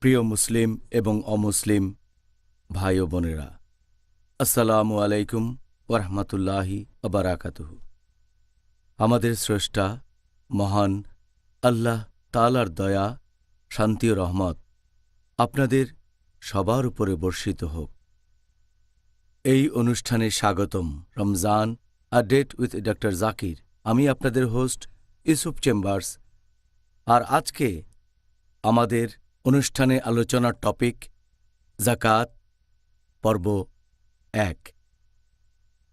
প্রিয় মুসলিম এবং অমুসলিম ভাই ও বোনেরা, আসসালামু আলাইকুম ওরহমতুল্লাহি আবরাকাতুহু। আমাদের স্রষ্টা মহান আল্লাহ তাআলার দয়া, শান্তি ও রহমত আপনাদের সবার উপরে বর্ষিত হোক। এই অনুষ্ঠানে স্বাগতম। Ramzan a date with doctor Zakir. আমি আপনাদের হোস্ট ইউসুফ চেম্বার্স। আর আজকে আমাদের অনুষ্ঠানে আলোচনার টপিক জাকাত পর্ব ১।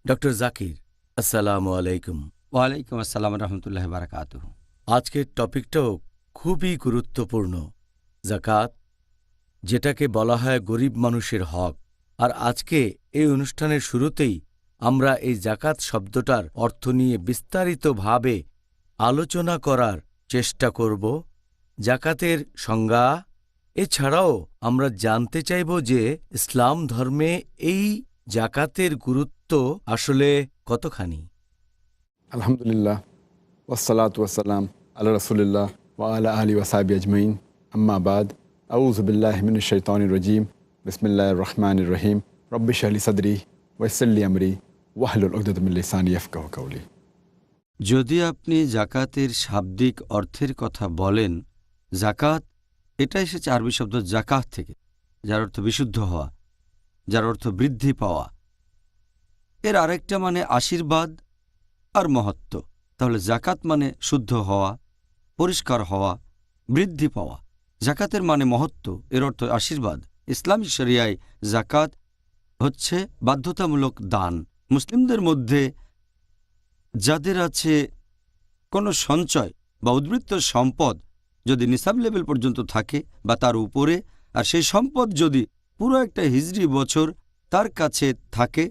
ডক্টর জাকির, আসসালামু আলাইকুম। ওয়ালাইকুম আসসালাম রহমতুল্লাহ বারাকাতুহু। আজকের টপিকটাও খুবই গুরুত্বপূর্ণ, জাকাত, যেটাকে বলা হয় গরিব মানুষের হক। আর আজকে এই অনুষ্ঠানের শুরুতেই আমরা এই জাকাত শব্দটার অর্থ নিয়ে বিস্তারিতভাবে আলোচনা করার চেষ্টা করব, জাকাতের সংজ্ঞা। এছাড়াও আমরা জানতে চাইব যে ইসলাম ধর্মে এই জাকাতের গুরুত্ব আসলে কতখানি। আলহামদুলিল্লাহ, ওয়াসসালাতু ওয়াসসালাম আলা রাসূলিল্লাহ ওয়া আলা আলিহি ওয়া সাহবিহি আজমাইন, আম্মা বাদ। আউযু বিল্লাহি মিনাশ শাইতানির রাজীম। বিসমিল্লাহির রহমানির রহিম। রব্বি ইশরাহ লি সাদরি ওয়া ইয়াসসির লি আমরি ওয়াহলুল উকদাতাম মিন লিসানি ইয়াফকাহু কাওলি। যদি আপনি জাকাতের শাব্দিক অর্থের কথা বলেন, জাকাত এটা এসেছে আরবি শব্দ জাকাত থেকে, যার অর্থ বিশুদ্ধ হওয়া, যার অর্থ বৃদ্ধি পাওয়া। এর আরেকটা মানে আশীর্বাদ আর মহত্ব। তাহলে জাকাত মানে শুদ্ধ হওয়া, পরিষ্কার হওয়া, বৃদ্ধি পাওয়া। জাকাতের মানে মহত্ব, এর অর্থ আশীর্বাদ। ইসলামী শরিয়ায় জাকাত হচ্ছে বাধ্যতামূলক দান। মুসলিমদের মধ্যে যাদের আছে কোনো সঞ্চয় বা উদ্বৃত্ত সম্পদ যদি নিসাব লেভেল পর্যন্ত থাকে বা তার উপরে, আর সেই সম্পদ যদি পুরো একটা হিজরি বছর তার কাছে থাকে,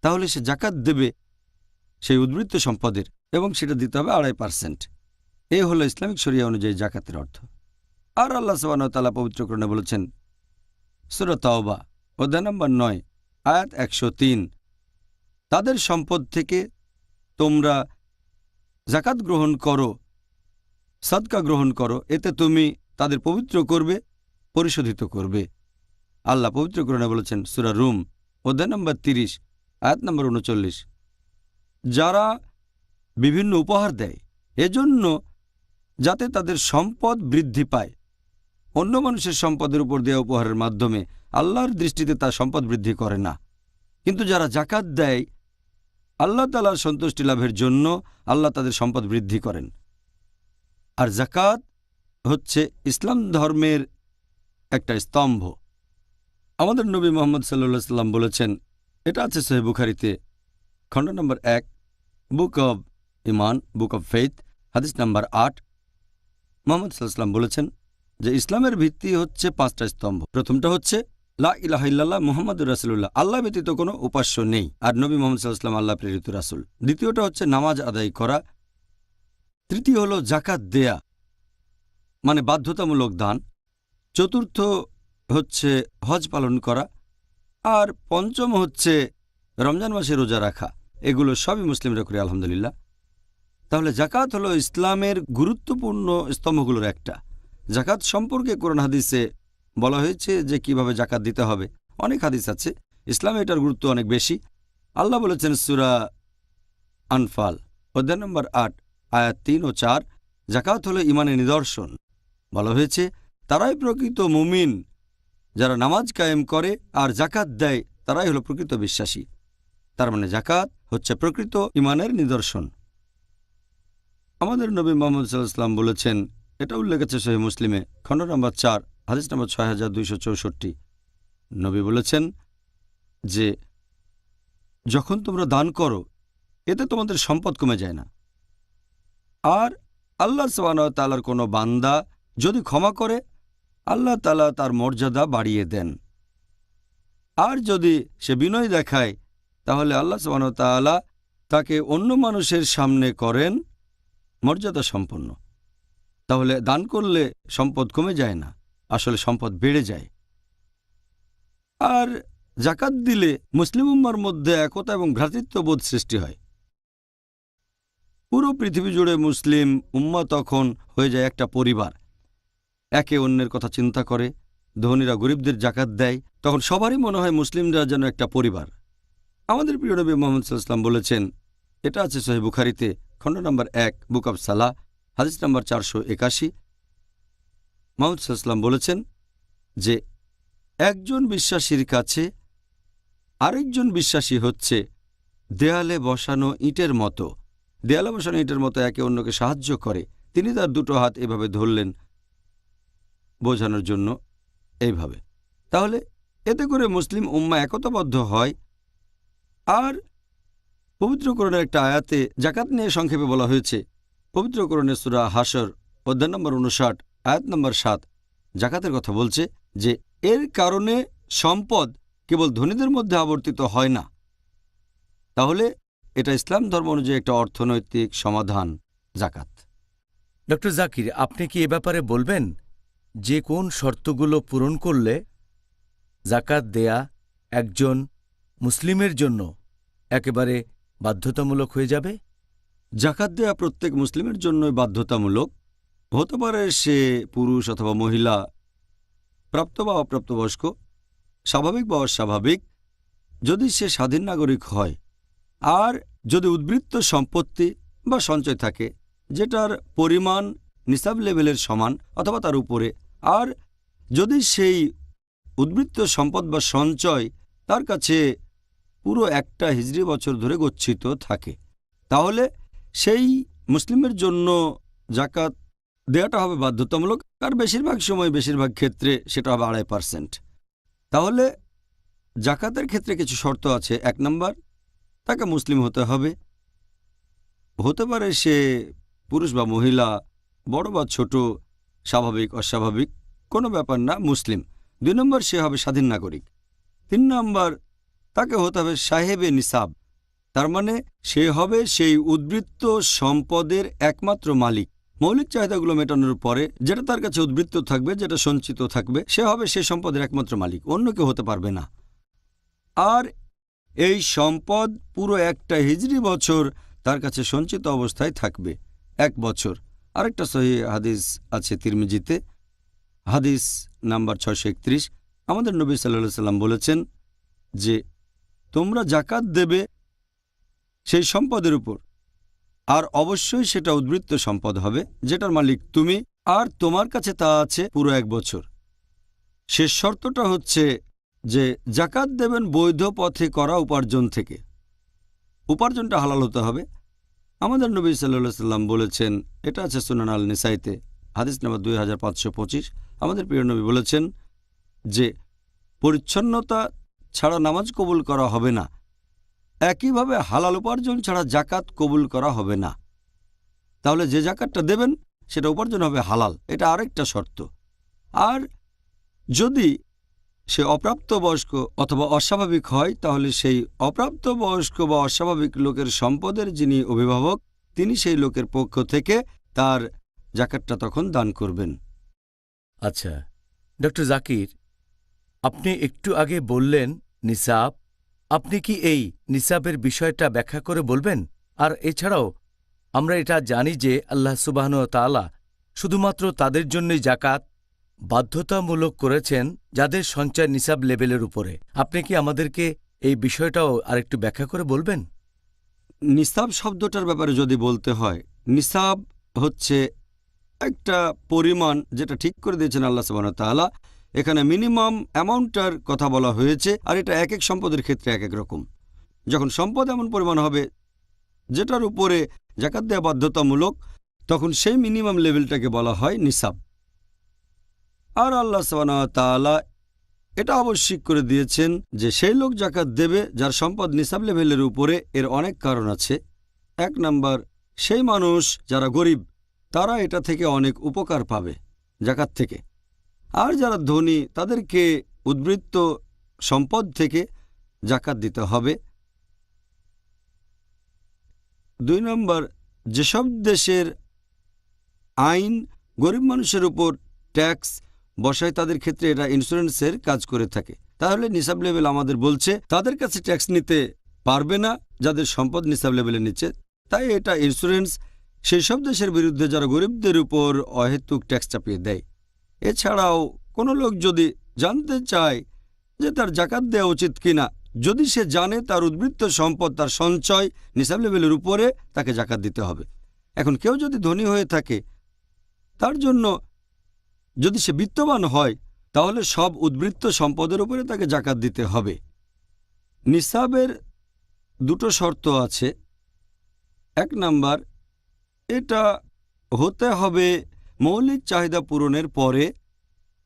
তাহলে সে জাকাত দেবে সেই উদ্বৃত্ত সম্পদের, এবং সেটা দিতে হবে 2.5%। এই হলো ইসলামিক শরিয়া অনুযায়ী জাকাতের অর্থ। আর আল্লাহ সুবহানাহু ওয়া তাআলা পবিত্র কোরআনে বলেছেন, সূরা তাওবা অধ্যায় নম্বর 9 আয়াত 103, তাদের সম্পদ থেকে তোমরা জাকাত গ্রহণ করো, সাদকা গ্রহণ করো, এতে তুমি তাদের পবিত্র করবে, পরিশোধিত করবে। আল্লাহ পবিত্র কোরআনে বলেছেন সূরা রুম অধ্যায় নম্বর 30 আয়াত নম্বর 39, যারা বিভিন্ন উপহার দেয় এজন্য যাতে তাদের সম্পদ বৃদ্ধি পায়। অন্য মানুষের সম্পদের উপর দেওয়া উপহারের মাধ্যমে আল্লাহর দৃষ্টিতে তার সম্পদ বৃদ্ধি করে না। কিন্তু যারা জাকাত দেয় আল্লাহ তাআলার সন্তুষ্টি লাভের জন্য, আল্লাহ তাদের সম্পদ বৃদ্ধি করেন। আর জাকাত হচ্ছে ইসলাম ধর্মের একটা স্তম্ভ। আমাদের নবী মুহাম্মদ সাল্লাল্লাহু আলাইহি সাল্লাম বলেছেন, এটা আছে সহিহ বুখারীতে খণ্ড নম্বর 1 book of Iman, book of faith, হাদিস নাম্বার 8। মুহাম্মদ সাল্লাল্লাহু আলাইহি সাল্লাম বলেছেন যে ইসলামের ভিত্তি হচ্ছে 5টা স্তম্ভ। প্রথমটা হচ্ছে লা ইলাহা ইল্লাল্লাহ মুহাম্মাদুর রাসূলুল্লাহ, আল্লাহ ব্যতীত কোনো উপাস্য নেই, আর নবী মুহাম্মদ সাল্লাল্লাহু আলাইহি ওয়াসাল্লাম আল্লাহ প্রেরিত রাসূল। দ্বিতীয়টা হচ্ছে নামাজ আদায় করা। তৃতীয় হলো জাকাত দেয়া, মানে বাধ্যতামূলক দান। চতুর্থ হচ্ছে হজ পালন করা। আর পঞ্চম হচ্ছে রমজান মাসে রোজা রাখা। এগুলো সবই মুসলিমরা করে, আলহামদুলিল্লাহ। তাহলে জাকাত হলো ইসলামের গুরুত্বপূর্ণ স্তম্ভগুলোর একটা। জাকাত সম্পর্কে কোরআন হাদিসে বলা হয়েছে যে কিভাবে জাকাত দিতে হবে। অনেক হাদিস আছে, ইসলামে এটার গুরুত্ব অনেক বেশি। আল্লাহ বলেছেন সূরা আনফাল অধ্যায় নম্বর 8 আয়াত 3 ও 4, জাকাত হলো ঈমানের নিদর্শন। বলা হয়েছে তারাই প্রকৃত মুমিন, যারা নামাজ কায়েম করে আর জাকাত দেয় তারাই হলো প্রকৃত বিশ্বাসী। তার মানে জাকাত হচ্ছে প্রকৃত ঈমানের নিদর্শন। আমাদের নবী মুহাম্মদ সাল্লাল্লাহু আলাইহি ওয়াসাল্লাম বলেছেন, এটা উল্লেখ আছে সহিহ মুসলিমে খণ্ড নম্বর 4 হাদিস নম্বর 6264। নবী বলেছেন যে যখন তোমরা দান করো এতে তোমাদের সম্পদ কমে যায় না, আর আল্লাহ সুবহানাহু ওয়া তাআলার কোনো বান্দা যদি ক্ষমা করে আল্লাহ তাআলা তার মর্যাদা বাড়িয়ে দেন, আর যদি সে বিনয় দেখায় তাহলে আল্লাহ সুবহানাহু ওয়া তাআলা তাকে অন্য মানুষের সামনে করেন মর্যাদা সম্পন্ন। তাহলে দান করলে সম্পদ কমে যায় না, আসলে সম্পদ বেড়ে যায়। আর জাকাত দিলে মুসলিম উম্মার মধ্যে একতা এবং ভ্রাতৃত্ববোধ সৃষ্টি হয়। পুরো পৃথিবী জুড়ে মুসলিম উম্মা তখন হয়ে যায় একটা পরিবার, একে অন্যের কথা চিন্তা করে, ধনীরা গরিবদের জাকাত দেয়, তখন সবারই মনে হয় মুসলিমরা যেন একটা পরিবার। আমাদের প্রিয় নবী মুহাম্মদ সাল্লাল্লাহু আলাইহি ওয়াসাল্লাম বলেছেন, এটা আছে সহিহ বুখারীতে, খণ্ড নম্বর 1, বুক অব সালাহ, হাদিস নম্বর 481। মুহাম্মদ সাল্লাল্লাহু আলাইহি ওয়াসাল্লাম বলেছেন যে একজন বিশ্বাসীর কাছে আরেকজন বিশ্বাসী হচ্ছে দেয়ালে বসানো ইটের মতো। দেয়ালে বসানো ইটের মতো একে অন্যকে সাহায্য করে। তিনি তার দুটো হাত এভাবে ধরলেন বোঝানোর জন্য, এইভাবে। তাহলে এতে করে মুসলিম উম্মাহ একতাবদ্ধ হয়। আর পবিত্র কোরআনের একটা আয়াতে জাকাত নিয়ে সংক্ষেপে বলা হয়েছে। পবিত্র কোরআনের সূরা হাশর অধ্যায় নম্বর 59 আয়াত নম্বর 7 জাকাতের কথা বলছে যে এর কারণে সম্পদ কেবল ধনীদের মধ্যে আবর্তিত হয় না। তাহলে এটা ইসলাম ধর্ম অনুযায়ী একটা অর্থনৈতিক সমাধান, জাকাত। ডক্টর জাকির, আপনি কি এ ব্যাপারে বলবেন যে কোন শর্তগুলো পূরণ করলে জাকাত দেয়া একজন মুসলিমের জন্য একেবারে বাধ্যতামূলক হয়ে যাবে? জাকাত দেয়া প্রত্যেক মুসলিমের জন্যই বাধ্যতামূলক। হতে পারে সে পুরুষ অথবা মহিলা, প্রাপ্ত বা অপ্রাপ্তবয়স্ক, স্বাভাবিক বা অস্বাভাবিক, যদি সে স্বাধীন নাগরিক হয়, আর যদি উদ্বৃত্ত সম্পত্তি বা সঞ্চয় থাকে যেটার পরিমাণ নিসাব লেভেলের সমান অথবা তার উপরে, আর যদি সেই উদ্বৃত্ত সম্পদ বা সঞ্চয় তার কাছে পুরো একটা হিজরি বছর ধরে গচ্ছিত থাকে, তাহলে সেই মুসলিমের জন্য জাকাত দেওয়াটা হবে বাধ্যতামূলক। আর বেশিরভাগ সময়, বেশিরভাগ ক্ষেত্রে সেটা হবে 2.5%। তাহলে জাকাতের ক্ষেত্রে কিছু শর্ত আছে। 1 নম্বর, তাকে মুসলিম হতে হবে। হতে পারে সে পুরুষ বা মহিলা, বড় বা ছোট, স্বাভাবিক অস্বাভাবিক, কোনো ব্যাপার না, মুসলিম। 2 নম্বর, সে হবে স্বাধীন নাগরিক। 3 নম্বর, তাকে হতে হবে সাহেবে নিসাব, তার মানে সে হবে সেই উদ্বৃত্ত সম্পদের একমাত্র মালিক। মৌলিক চাহিদাগুলো মেটানোর পরে যেটা তার কাছে উদ্বৃত্ত থাকবে, যেটা সঞ্চিত থাকবে, সে হবে সেই সম্পদের একমাত্র মালিক, অন্য কেউ হতে পারবে না। আর এই সম্পদ পুরো একটা হিজরি বছর তার কাছে সঞ্চিত অবস্থায় থাকবে, 1 বছর। আরেকটা সহিহ হাদিস আছে তিরমিজিতে, হাদিস নাম্বার 631। আমাদের নবী সাল্লাল্লাহু আলাইহি সাল্লাম বলেছেন যে তোমরা জাকাত দেবে সেই সম্পদের উপর, আর অবশ্যই সেটা উদ্বৃত্ত সম্পদ হবে যেটার মালিক তুমি, আর তোমার কাছে তা আছে পুরো 1 বছর। শেষ শর্তটা হচ্ছে যে জাকাত দেবেন বৈধ পথে করা উপার্জন থেকে। উপার্জনটা হালাল হতে হবে। আমাদের নবী সাল্লাল্লাহু আলাইহি সাল্লাম বলেছেন, এটা আছে সুনান আল নিসাইতে, হাদিস নাম্বার 2525। আমাদের প্রিয় নবী বলেছেন যে পরিচ্ছন্নতা ছাড়া নামাজ কবুল করা হবে না, একইভাবে হালাল উপার্জন ছাড়া জাকাত কবুল করা হবে না। তাহলে যে জাকাতটা দেবেন সেটা উপার্জন হবে হালাল, এটা আরেকটা শর্ত। আর যদি সে অপ্রাপ্তবয়স্ক অথবা অস্বাভাবিক হয়, তাহলে সেই অপ্রাপ্তবয়স্ক বা অস্বাভাবিক লোকের সম্পদের যিনি অভিভাবক, তিনি সেই লোকের পক্ষ থেকে তার জাকাতটা তখন দান করবেন। আচ্ছা ডক্টর জাকির, আপনি একটু আগে বললেন নিসাব, আপনি কি এই নিসাবের বিষয়টা ব্যাখ্যা করে বলবেন? আর এছাড়াও আমরা এটা জানি যে আল্লাহ সুবহানাহু ওয়া তাআলা শুধুমাত্র তাদের জন্যই জাকাত বাধ্যতামূলক করেছেন যাদের সঞ্চয় নিসাব লেভেলের উপরে। আপনি কি আমাদেরকে এই বিষয়টাও আরেকটু ব্যাখ্যা করে বলবেন? নিসাব শব্দটার ব্যাপারে যদি বলতে হয়, নিসাব হচ্ছে একটা পরিমাণ যেটা ঠিক করে দিয়েছেন আল্লাহ সুবহানাহু ওয়া তাআলা। এখানে মিনিমাম অ্যামাউন্টটার কথা বলা হয়েছে, আর এটা এক এক সম্পদের ক্ষেত্রে এক এক রকম। যখন সম্পদ এমন পরিমাণ হবে যেটার উপরে জাকাত দেওয়া বাধ্যতামূলক, তখন সেই মিনিমাম লেভেলটাকে বলা হয় নিসাব। আর আল্লাহ সুবহানাহু ওয়া তাআলা এটা আবশ্যক করে দিয়েছেন যে সেই লোক জাকাত দেবে যার সম্পদ নিসাব লেভেলের উপরে। এর অনেক কারণ আছে। 1 নাম্বার, সেই মানুষ যারা গরিব তারা এটা থেকে অনেক উপকার পাবে জাকাত থেকে। আর যারা ধনী তাদেরকে উদ্বৃত্ত সম্পদ থেকে জাকাত দিতে হবে। 2 নম্বর, যেসব দেশের আইন গরিব মানুষের উপর ট্যাক্স বসায় তাদের ক্ষেত্রে এটা ইন্স্যুরেন্সের কাজ করে থাকে। তাহলে নিসাব লেভেল আমাদের বলছে তাদের কাছে ট্যাক্স নিতে পারবে না যাদের সম্পদ নিসাব লেভেলের নিচে। তাই এটা ইন্স্যুরেন্স সেই সব দেশের বিরুদ্ধে যারা গরিবদের উপর অহেতুক ট্যাক্স চাপিয়ে দেয়। এছাড়াও কোনো লোক যদি জানতে চায় যে তার জাকাত দেওয়া উচিত কিনা, যদি সে জানে তার উদ্বৃত্ত সম্পদ, তার সঞ্চয় নিসাব লেভেলের উপরে, তাকে জাকাত দিতে হবে। এখন কেউ যদি ধনী হয়ে থাকে, তার জন্য যদি সে বিত্তবান হয়, তাহলে সব উদ্বৃত্ত সম্পদের উপরে তাকে জাকাত দিতে হবে। নিসাবের দুটো শর্ত আছে। এক নাম্বার, এটা হতে হবে মৌলিক চাহিদা পূরণের পরে,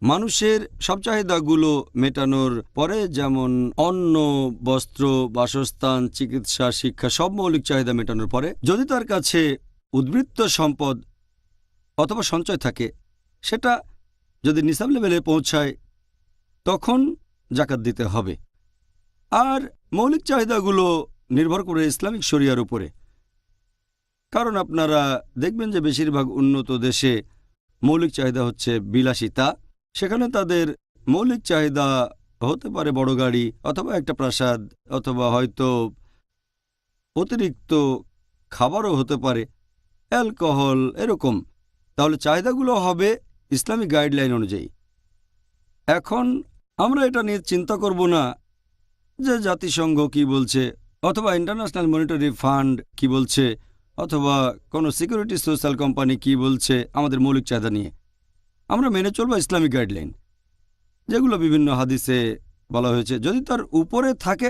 মানুষের সব চাহিদাগুলো মেটানোর পরে, যেমন অন্ন, বস্ত্র, বাসস্থান, চিকিৎসা, শিক্ষা, সব মৌলিক চাহিদা মেটানোর পরে যদি তার কাছে উদ্বৃত্ত সম্পদ অথবা সঞ্চয় থাকে, সেটা যদি নিসাব লেভেলে পৌঁছায়, তখন জাকাত দিতে হবে। আর মৌলিক চাহিদাগুলো নির্ভর করে ইসলামিক শরিয়ার উপরে। কারণ আপনারা দেখবেন যে বেশিরভাগ উন্নত দেশে মৌলিক চাহিদা হচ্ছে বিলাসিতা। সেখানে তাদের মৌলিক চাহিদা হতে পারে বড় গাড়ি, অথবা একটা প্রাসাদ, অথবা হয়তো অতিরিক্ত খাবারও হতে পারে, অ্যালকোহল, এরকম। তাহলে চাহিদাগুলো হবে ইসলামিক গাইডলাইন অনুযায়ী। এখন আমরা এটা নিয়ে চিন্তা করব না যে জাতিসংঘ কি বলছে, অথবা ইন্টারন্যাশনাল মনিটারি ফান্ড কি বলছে, অথবা কোনো সিকিউরিটি সোশ্যাল কোম্পানি কি বলছে আমাদের মৌলিক চাহিদা নিয়ে। আমরা মেনে চলব ইসলামিক গাইডলাইন, যেগুলো বিভিন্ন হাদিসে বলা হয়েছে। যদি তার উপরে থাকে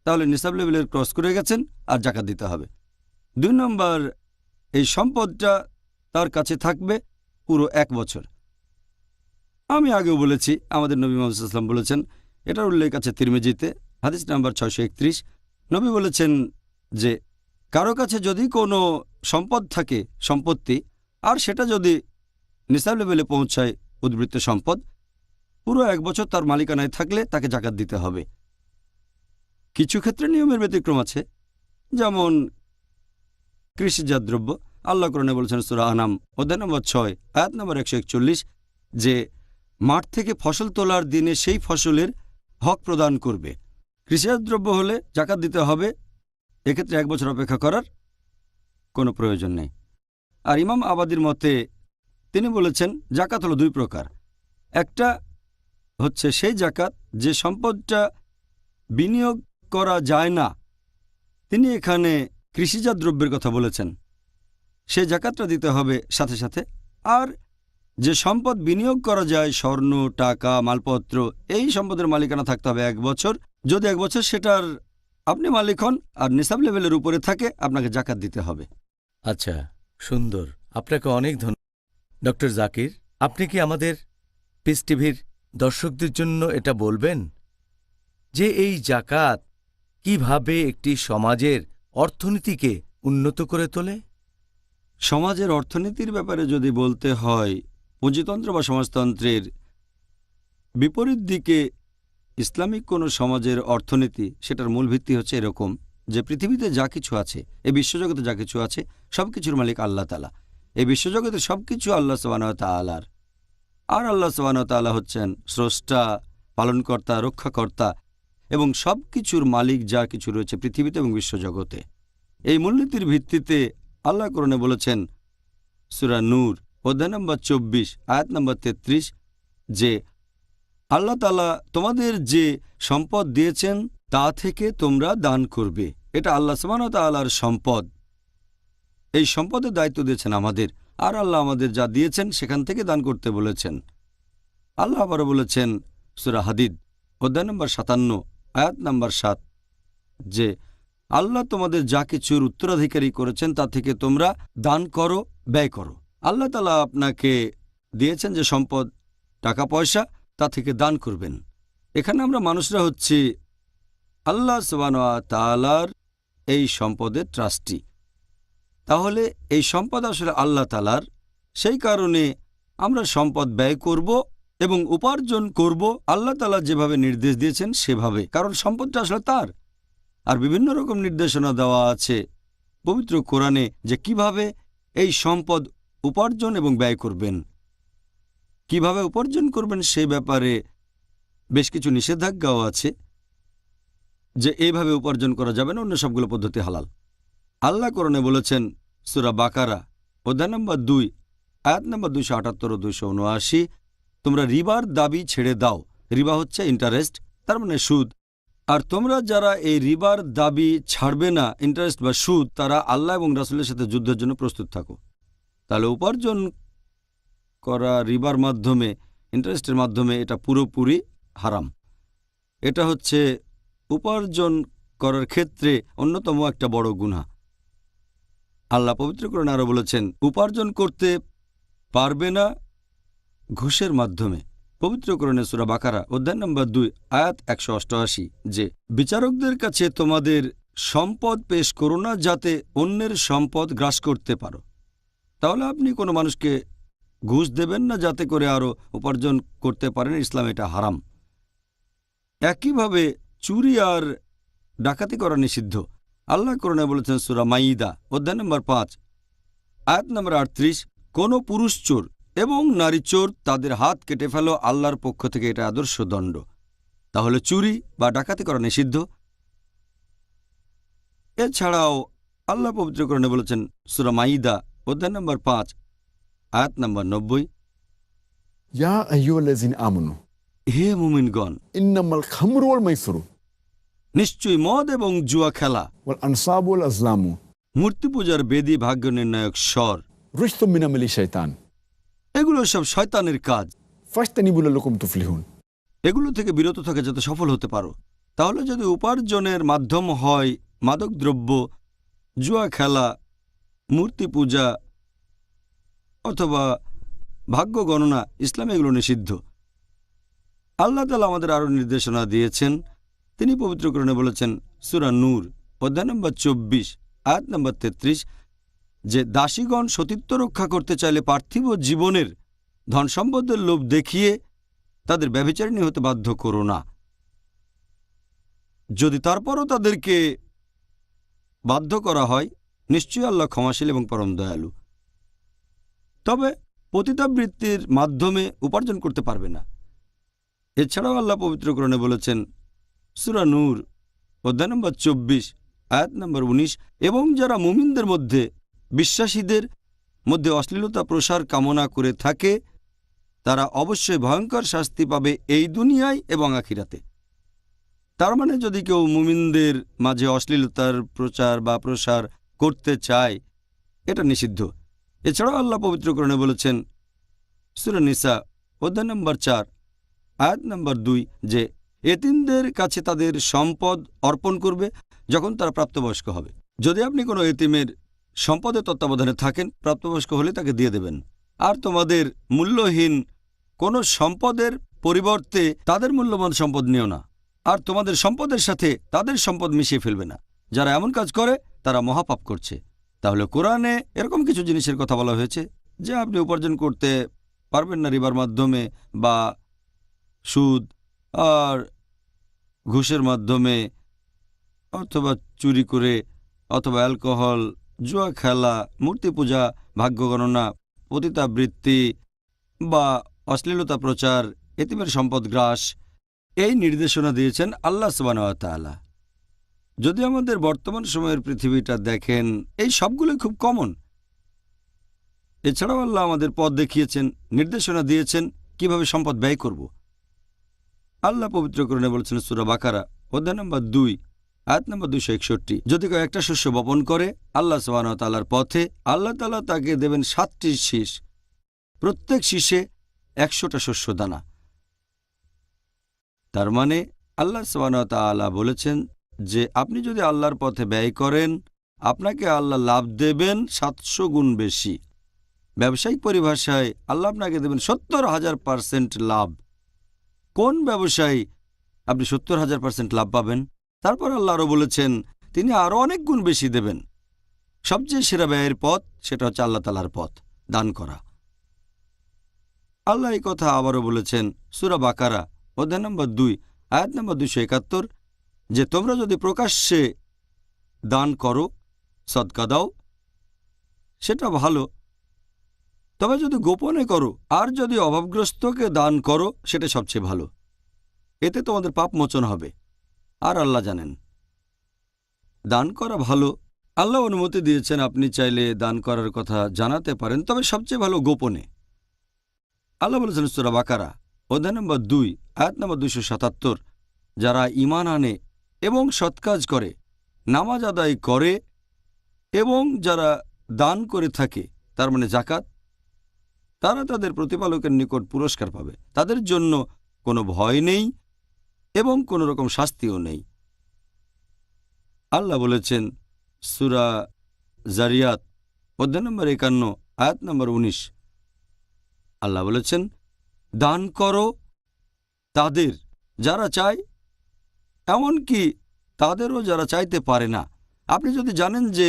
তাহলে নিসাব লেভেলের ক্রস করে গেছেন আর জাকাত দিতে হবে। 2 নম্বর, এই সম্পদটা তার কাছে থাকবে পুরো 1 বছর। আমি আগেও বলেছি, আমাদের নবী মুহাম্মদ সাল্লাল্লাহু আলাইহি ওয়াসাল্লাম বলেছেন, এটার উল্লেখ আছে তিরমিজিতে, হাদিস নাম্বার 631। নবী বলেছেন যে কারো কাছে যদি কোনো সম্পদ থাকে, সম্পত্তি, আর সেটা যদি নিসাব লেভেলে পৌঁছায় উদ্বৃত্ত সম্পদ, পুরো 1 বছর তার মালিকানায় থাকলে তাকে জাকাত দিতে হবে। কিছু ক্ষেত্রে নিয়মের ব্যতিক্রম আছে, যেমন কৃষিজাত দ্রব্য। আল্লাহ কোরআনে বলেছেন সূরা আনাম অধ্যায় নম্বর 6 আয়াত নম্বর 141 যে মাঠ থেকে ফসল তোলার দিনে সেই ফসলের হক প্রদান করবে। কৃষিজাত দ্রব্য হলে জাকাত দিতে হবে। এক্ষেত্রে 1 বছর অপেক্ষা করার কোনো প্রয়োজন নেই। আর ইমাম আবাদির মতে তিনি বলেছেন জাকাত হলো 2 প্রকার। একটা হচ্ছে সেই জাকাত যে সম্পদটা বিনিয়োগ করা যায় না, তিনি এখানে কৃষিজাত দ্রব্যের কথা বলেছেন, সেই জাকাতটা দিতে হবে সাথে সাথে। আর যে সম্পদ বিনিয়োগ করা যায়, স্বর্ণ, টাকা, মালপত্র, এই সম্পদের মালিকানা থাকতে হবে 1 বছর। যদি 1 বছর সেটার আপনি মালিক হন আর নিসাব লেভেলের উপরে থাকে, আপনাকে জাকাত দিতে হবে। আচ্ছা, সুন্দর। আপনাকে অনেক ধন্যবাদ ডক্টর জাকির। আপনি কি আমাদের পিস টিভির দর্শকদের জন্য এটা বলবেন যে এই জাকাত কিভাবে একটি সমাজের অর্থনীতিকে উন্নত করে তোলে? সমাজের অর্থনীতির ব্যাপারে যদি বলতে হয়, পুঁজিতন্ত্র বা সমাজতন্ত্রের বিপরীত দিকে ইসলামিক কোনো সমাজের অর্থনীতি, সেটার মূল ভিত্তি হচ্ছে এরকম যে পৃথিবীতে যা কিছু আছে, এই বিশ্বজগতে যা কিছু আছে, সব কিছুর মালিক আল্লাহ তাআলা। এই বিশ্বজগতে সব কিছু আল্লাহ সুবহানাহু ওয়া তাআলার। আর আল্লাহ সুবহানাহু ওয়া তাআলা হচ্ছেন স্রষ্টা, পালনকর্তা, রক্ষাকর্তা এবং সব কিছুর মালিক যা কিছু রয়েছে পৃথিবীতে এবং বিশ্বজগতে। এই মূলনীতির ভিত্তিতে আল্লাহ কোরআনে বলেছেন সূরা নূর অধ্যায় নম্বর 24 আয়াত নম্বর 33 যে আল্লাহ তাআলা তোমাদের যে সম্পদ দিয়েছেন তা থেকে তোমরা দান করবে। এটা আল্লাহ সুবহানাহু ওয়া তাআলার সম্পদ। এই সম্পদের দায়িত্ব দিয়েছেন আমাদের, আর আল্লাহ আমাদের যা দিয়েছেন সেখান থেকে দান করতে বলেছেন। আল্লাহ আবারও বলেছেন সূরা হাদিদ অধ্যায় নম্বর 57 আয়াত নম্বর 7 যে আল্লাহ তোমাদের যা কিছুর উত্তরাধিকারী করেছেন তা থেকে তোমরা দান করো, ব্যয় করো। আল্লাহ তাআলা আপনাকে দিয়েছেন যে সম্পদ, টাকা পয়সা, তা থেকে দান করবেন। এখানে আমরা মানুষরা হচ্ছি আল্লাহ সুবহানাহু ওয়া তাআলার এই সম্পদের ট্রাস্টি। তাহলে এই সম্পদ আসলে আল্লাহ তাআলার, সেই কারণে আমরা সম্পদ ব্যয় করব এবং উপার্জন করব আল্লাহ তাআলা যেভাবে নির্দেশ দিয়েছেন সেভাবে, কারণ সম্পদটা আসলে তার। আর বিভিন্ন রকম নির্দেশনা দেওয়া আছে পবিত্র কোরআনে যে কিভাবে এই সম্পদ উপার্জন এবং ব্যয় করবেন। কিভাবে উপার্জন করবেন সেই ব্যাপারে বেশ কিছু নিষেধাজ্ঞাও আছে, যে এইভাবে উপার্জন করা যাবে না, অন্য সবগুলো পদ্ধতি হালাল। আল্লাহ কোরআনে বলেছেন সূরা বাকারা অধ্যায় নম্বর 2 আয়াত নম্বর 278 ও 279 তোমরা রিবার দাবি ছেড়ে দাও। রিবা হচ্ছে ইন্টারেস্ট, তার মানে সুদ। আর তোমরা যারা এই রিবার দাবি ছাড়বে না, ইন্টারেস্ট বা সুদ, তারা আল্লাহ এবং রাসূলের সাথে যুদ্ধের জন্য প্রস্তুত থাকো। তাহলে উপার্জন করা রিবার মাধ্যমে, ইন্টারেস্টের মাধ্যমে, এটা পুরোপুরি হারাম। এটা হচ্ছে উপার্জন করার ক্ষেত্রে অন্যতম একটা বড় গুনাহ। আল্লাহ পবিত্র কোরআনে আরো বলেছেন, উপার্জন করতে পারবে না ঘুষের মাধ্যমে। পবিত্র কোরআনে সূরা বাকারা অধ্যায় নম্বর 2 আয়াত 188, যে বিচারকদের কাছে তোমাদের সম্পদ পেশ করো না যাতে অন্যের সম্পদ গ্রাস করতে পারো। তাহলে আপনি কোনো মানুষকে ঘুষ দেবেন না যাতে করে আরো উপার্জন করতে পারেন। ইসলাম এটা হারাম। একইভাবে চুরি আর ডাকাতি করা নিষিদ্ধ। আল্লাহ কোরআনে বলেছেন সূরা মাইদা অধ্যায় নম্বর 5 আয়াত নম্বর 38, কোনো পুরুষ চোর এবং নারী চোর তাদের হাত কেটে ফেলো, আল্লাহর পক্ষ থেকে এটা আদর্শ দণ্ড। তাহলে চুরি বা ডাকাতি করা নিষিদ্ধ। এছাড়াও আল্লাহ পবিত্র কোরআনে বলেছেন সূরা মাইদা অধ্যায় নম্বর 5 আয়াত নম্বর 90, ইয়া আইয়ুহাল্লাযীনা আমানু হে মুমিনগণ, ইন্নামাল খামরু ওয়াল মাইসিরু নিশ্চয়ই মদ এবং জুয়া খেলা, ওয়াল আনসাবু ওয়াল আজলামু মূর্তি পূজার বেদী, ভাগ্য নির্ণায়ক স্বর, রিজসুম মিন আমালি শাইতান এগুলো সব শয়তানের কাজ। ফাজতানিবু লাকুম তুফলিহুন। এগুলো থেকে বিরত থাকে যাতে সফল হতে পারো। তাহলে যদি উপার্জনের মাধ্যম হয় মাদকদ্রব্য, জুয়া খেলা, মূর্তি পূজা অথবা ভাগ্য গণনা, ইসলামে এগুলো নিষিদ্ধ। আল্লাহ তাআলা আমাদের আরও নির্দেশনা দিয়েছেন। তিনি পবিত্র কোরআনে বলেছেন সূরা নূর অধ্যায় নম্বর 24 আয়াত নম্বর 33, যে দাসীগণ সতীত্ব রক্ষা করতে চাইলে পার্থিব জীবনের ধন সম্পদের লোভ দেখিয়ে তাদের ব্যভিচারিণী হতে বাধ্য করো না। যদি তারপরও তাদেরকে বাধ্য করা হয়, নিশ্চয়ই আল্লাহ ক্ষমাশীল এবং পরম দয়ালু। তবে পতিতাবৃত্তির মাধ্যমে উপার্জন করতে পারবে না। এছাড়াও আল্লাহ পবিত্র কোরআনে বলেছেন সূরা নূর অধ্যায় নম্বর 24 আয়াত নম্বর 19, এবং যারা মুমিনদের মধ্যে, বিশ্বাসীদের মধ্যে অশ্লীলতা প্রসার কামনা করে থাকে তারা অবশ্যই ভয়ঙ্কর শাস্তি পাবে এই দুনিয়ায় এবং আখিরাতে। তার মানে যদি কেউ মুমিনদের মাঝে অশ্লীলতার প্রচার বা প্রসার করতে চায়, এটা নিষিদ্ধ। এছাড়াও আল্লাহ পবিত্র কোরআনে বলেছেন সূরা নিসা অধ্যায় নম্বর 4 আয়াত নম্বর 2, যে এতিমদের কাছে তাদের সম্পদ অর্পণ করবে যখন তারা প্রাপ্তবয়স্ক হবে। যদি আপনি কোনো এতিমের সম্পদের তত্ত্বাবধানে থাকেন, প্রাপ্তবয়স্ক হলে তাকে দিয়ে দেবেন। আর তোমাদের মূল্যহীন কোনো সম্পদের পরিবর্তে তাদের মূল্যবান সম্পদ নিও না, আর তোমাদের সম্পদের সাথে তাদের সম্পদ মিশিয়ে ফেলবে না। যারা এমন কাজ করে তারা মহাপাপ করছে। তাহলে কোরআনে এরকম কিছু জিনিসের কথা বলা হয়েছে যে আপনি উপার্জন করতে পারবেন না রিবার মাধ্যমে বা সুদ আর ঘুষের মাধ্যমে, অথবা চুরি করে, অথবা অ্যালকোহল, জুয়া খেলা, মূর্তি পূজা, ভাগ্য গণনা, পতিতাবৃত্তি বা অশ্লীলতা প্রচার, এতিমের সম্পদ গ্রাস। এই নির্দেশনা দিয়েছেন আল্লাহ সুবহানাহু ওয়া তাআলা। যদি আমাদের বর্তমান সময়ের পৃথিবীটা দেখেন, এই সবগুলোই খুব কমন। এছাড়াও আল্লাহ আমাদের পথ দেখিয়েছেন, নির্দেশনা দিয়েছেন কিভাবে সম্পদ ব্যয় করব। আল্লাহ পবিত্র কোরআনে বলেছেন সূরা বাকারা অধ্যায় নম্বর 2 আয়াত নম্বর 261, যদি কেউ একটা শস্য বপন করে আল্লাহ সুবহানাহু ওয়া তাআলার পথে, আল্লাহ তাআলা তাকে দেবেন 7টি শীষ, প্রত্যেক শীষে 100টা শস্য দানা। তার মানে আল্লাহ সুবহানাহু ওয়া তাআলা বলেছেন যে আপনি যদি আল্লাহর পথে ব্যয় করেন, আপনাকে আল্লাহ লাভ দেবেন 700 গুণ বেশি। ব্যবসায়িক পরিভাষায় আল্লাহ আপনাকে দেবেন 70,000% লাভ। কোন ব্যবসায়ী আপনি 70,000% লাভ পাবেন? তারপর আল্লাহ আরও বলেছেন তিনি আরও অনেক গুণ বেশি দেবেন। সবচেয়ে সেরা ব্যয়ের পথ সেটা হচ্ছে আল্লাহ তাআলার পথ, দান করা। আল্লাহ এই কথা আবারও বলেছেন সূরা বাকারা অধ্যায় নম্বর 2 আয়াত নম্বর 271, যে তোমরা যদি প্রকাশ্যে দান করো, সদকা দাও, সেটা ভালো, তবে যদি গোপনে করো আর যদি অভাবগ্রস্তকে দান করো, সেটা সবচেয়ে ভালো। এতে তোমাদের পাপ মোচন হবে, আর আল্লাহ জানেন। দান করা ভালো, আল্লাহ অনুমতি দিয়েছেন, আপনি চাইলে দান করার কথা জানাতে পারেন, তবে সবচেয়ে ভালো গোপনে। আল্লাহ বলেছেন সূরা বাকারা অধ্যায় নম্বর 2 আয়াত নম্বর 277, যারা ঈমান আনে এবং সৎকাজ করে, নামাজ আদায় করে এবং যারা দান করে থাকে, তার মানে যাকাত, তারা তাদের প্রতিপালকের নিকট পুরস্কার পাবে। তাদের জন্য কোনো ভয় নেই এবং কোনো রকম শাস্তিও নেই। আল্লাহ বলেছেন সূরা জারিয়াত অধ্যায় নম্বর 51 আয়াত নম্বর 19, আল্লাহ বলেছেন দান করো তাদের যারা চায়, এমনকি তাদেরও যারা চাইতে পারে না। আপনি যদি জানেন যে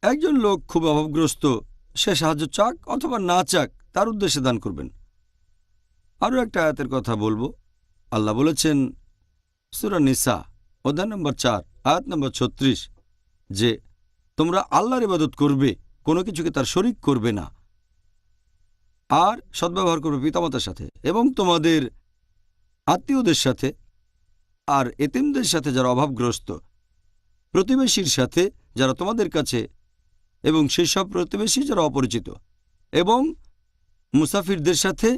একজন লোক খুব অভাবগ্রস্ত, সে সাহায্য চাক অথবা না চাক, তার উদ্দেশ্যে দান করবেন। আরও একটা আয়াতের কথা বলবো। আল্লাহ বলেছেন সূরা নিসা অধ্যায় নম্বর 4 আয়াত নম্বর 36 যে তোমরা আল্লাহর ইবাদত করবে, কোনো কিছুকে তার শরিক করবে না, আর সদ্ব্যবহার করবে পিতামাতার সাথে এবং তোমাদের আত্মীয়দের সাথে, আর এতিমদের সাথে যারা অভাবগ্রস্ত, প্রতিবেশীর সাথে যারা তোমাদের কাছে, এবং সেই সব প্রতিবেশী যারা অপরিচিত, এবং মুসাফিরদের সাথে,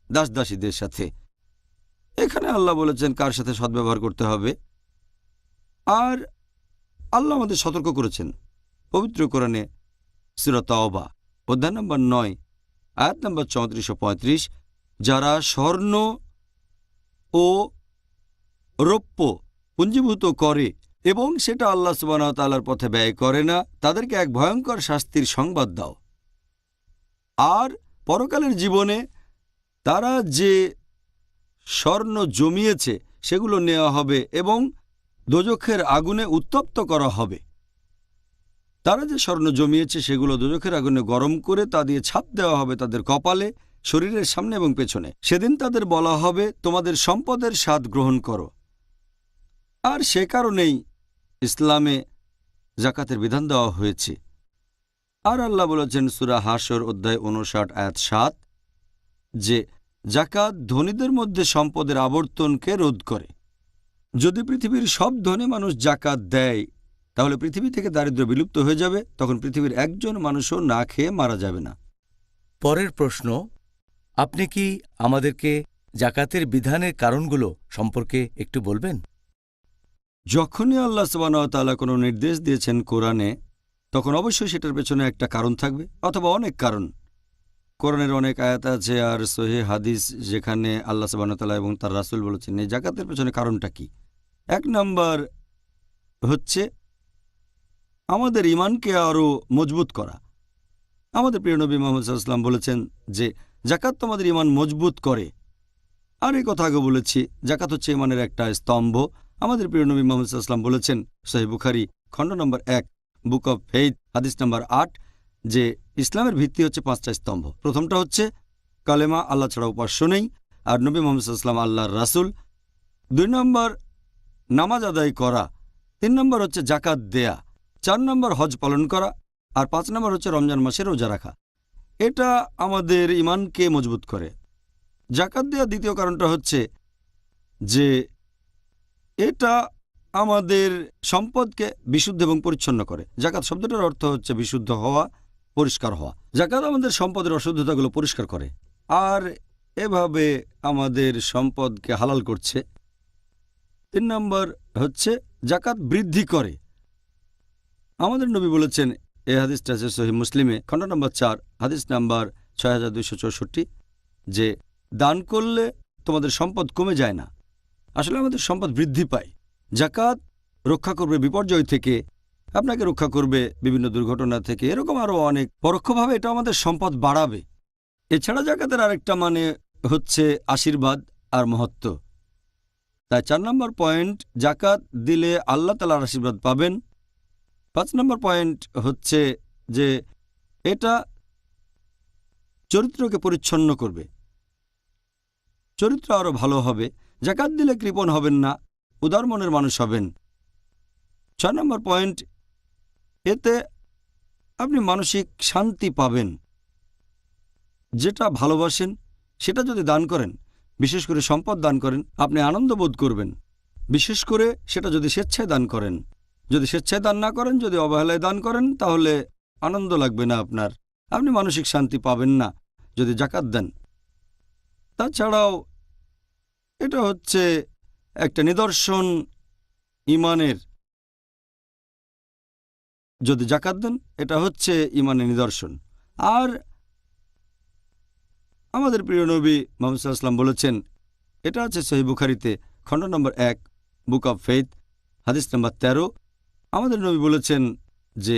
দাসদাসীদের সাথে। এখানে আল্লাহ বলেছেন কার সাথে সদ্ব্যবহার করতে হবে। আর আল্লাহ আমাদের সতর্ক করেছেন পবিত্র কোরআনে সূরা তাওবা অধ্যায় নম্বর 9 আয়াত নম্বর 34 ও 35, যারা স্বর্ণ ও রৌপ্য পুঞ্জীভূত করে এবং সেটা আল্লাহ সুবহানাহু ওয়া তাআলার পথে ব্যয় করে না, তাদেরকে এক ভয়ঙ্কর শাস্তির সংবাদ দাও। আর পরকালের জীবনে তারা যে স্বর্ণ জমিয়েছে সেগুলো নেওয়া হবে এবং দোজখের আগুনে উত্তপ্ত করা হবে। তারা যে স্বর্ণ জমিয়েছে সেগুলো দোজখের আগুনে গরম করে তা দিয়ে ছাপ দেওয়া হবে তাদের কপালে, শরীরের সামনে এবং পেছনে। সেদিন তাদের বলা হবে তোমাদের সম্পদের স্বাদ গ্রহণ করো। আর সে কারণেই ইসলামে যাকাতের বিধান দেওয়া হয়েছে। আর আল্লাহ বলেছেন সূরা হাশর অধ্যায় 59 আয়াত 7 যে যাকাত ধনীদের মধ্যে সম্পদের আবর্তনকে রোধ করে। যদি পৃথিবীর সব ধনী মানুষ যাকাত দেয় তাহলে পৃথিবী থেকে দারিদ্র্য বিলুপ্ত হয়ে যাবে, তখন পৃথিবীর একজন মানুষও না খেয়ে মারা যাবে না। পরের প্রশ্ন, আপনি কি আমাদেরকে যাকাতের বিধানের কারণগুলো সম্পর্কে একটু বলবেন? যখনই আল্লাহ সুবহানাহু ওয়া তাআলা কোনো নির্দেশ দিয়েছেন কোরআনে, তখন অবশ্যই সেটার পেছনে একটা কারণ থাকবে অথবা অনেক কারণ। কোরআনের অনেক আয়াত আছে আর সহিহ হাদিস যেখানে আল্লাহ সুবহানাহু ওয়া তাআলা এবং তার রাসূল বলেছেন এই যাকাতের পেছনে কারণটা কি। এক নাম্বার হচ্ছে আমাদের ঈমানকে আরও মজবুত করা। আমাদের প্রিয় নবী মুহাম্মদ সাল্লাল্লাহু আলাইহি ওয়াসাল্লাম বলেছেন যে যাকাত তোমাদের ঈমান মজবুত করে। আর এই কথা আগে বলেছি, যাকাত হচ্ছে ঈমানের একটা স্তম্ভ। আমাদের প্রিয় নবী মুহাম্মদ সাল্লাল্লাহু আলাইহি ওয়াসাল্লাম বলেছেন সহিহ বুখারী খণ্ড নম্বর 1 বুক অব ফেইথ হাদিস নম্বর 8 যে ইসলামের ভিত্তি হচ্ছে 5টা স্তম্ভ। প্রথমটা হচ্ছে কালেমা, আল্লাহ ছাড়া উপাস্য নেই, আর নবী মুহাম্মদ সাল্লাল্লাহু আলাইহি ওয়াসাল্লাম আল্লাহর রাসূল। 2 নম্বর নামাজ আদায় করা, 3 নম্বর হচ্ছে যাকাত দেয়া, 4 নম্বর হজ পালন করা, আর 5 নম্বর হচ্ছে রমজান মাসে রোজা রাখা। এটা আমাদের ঈমানকে মজবুত করে। যাকাত দেয়া দ্বিতীয় কারণটা হচ্ছে যে এটা আমাদের সম্পদকে বিশুদ্ধ এবং পরিচ্ছন্ন করে। যাকাত শব্দটার অর্থ হচ্ছে বিশুদ্ধ হওয়া, পরিষ্কার হওয়া। যাকাত আমাদের সম্পদের অশুদ্ধতাগুলো পরিষ্কার করে আর এভাবে আমাদের সম্পদকে হালাল করছে। 3 নম্বর হচ্ছে যাকাত বৃদ্ধি করে। আমাদের নবী বলেছেন, এই হাদিসটা আছে সহিহ মুসলিমে খণ্ড নম্বর 4 হাদিস নাম্বার 6264 যে দান করলে তোমাদের সম্পদ কমে যায় না, আসলে আমাদের সম্পদ বৃদ্ধি পায়। যাকাত রক্ষা করবে বিপর্যয় থেকে, আপনাকে রক্ষা করবে বিভিন্ন দুর্ঘটনা থেকে, এরকম আরও অনেক। পরোক্ষভাবে এটা আমাদের সম্পদ বাড়াবে। এছাড়া যাকাতের আরেকটা মানে হচ্ছে আশীর্বাদ আর মহত্ব। তাই 4 নম্বর পয়েন্ট, যাকাত দিলে আল্লাহ তাআলার আশীর্বাদ পাবেন। 5 নম্বর পয়েন্ট হচ্ছে যে এটা চরিত্রকে পরিচ্ছন্ন করবে, চরিত্র আরও ভালো হবে। যাকাত দিলে কৃপণ হবেন না, উদার মনের মানুষ হবেন। 6 নম্বর পয়েন্ট, এতে আপনি মানসিক শান্তি পাবেন। যেটা ভালোবাসেন সেটা যদি দান করেন, বিশেষ করে সম্পদ দান করেন, আপনি আনন্দ বোধ করবেন। বিশেষ করে সেটা যদি স্বেচ্ছায় দান করেন। যদি স্বেচ্ছায় দান না করেন, যদি অবহেলায় দান করেন, তাহলে আনন্দ লাগবে না আপনার, আপনি মানসিক শান্তি পাবেন না। যদি যাকাত দেন তাছাড়াও এটা হচ্ছে একটা নিদর্শন ইমানের। যদি জাকাত দেন এটা হচ্ছে ইমানের নিদর্শন। আর আমাদের প্রিয় নবী মুহাম্মদ সাল্লাল্লাহু আলাইহি ওয়াসাল্লাম বলেছেন, এটা আছে সহিহ বুখারীতে খণ্ড নম্বর 1 বুক অব ফেইথ হাদিস নম্বর 13। আমাদের নবী বলেছেন যে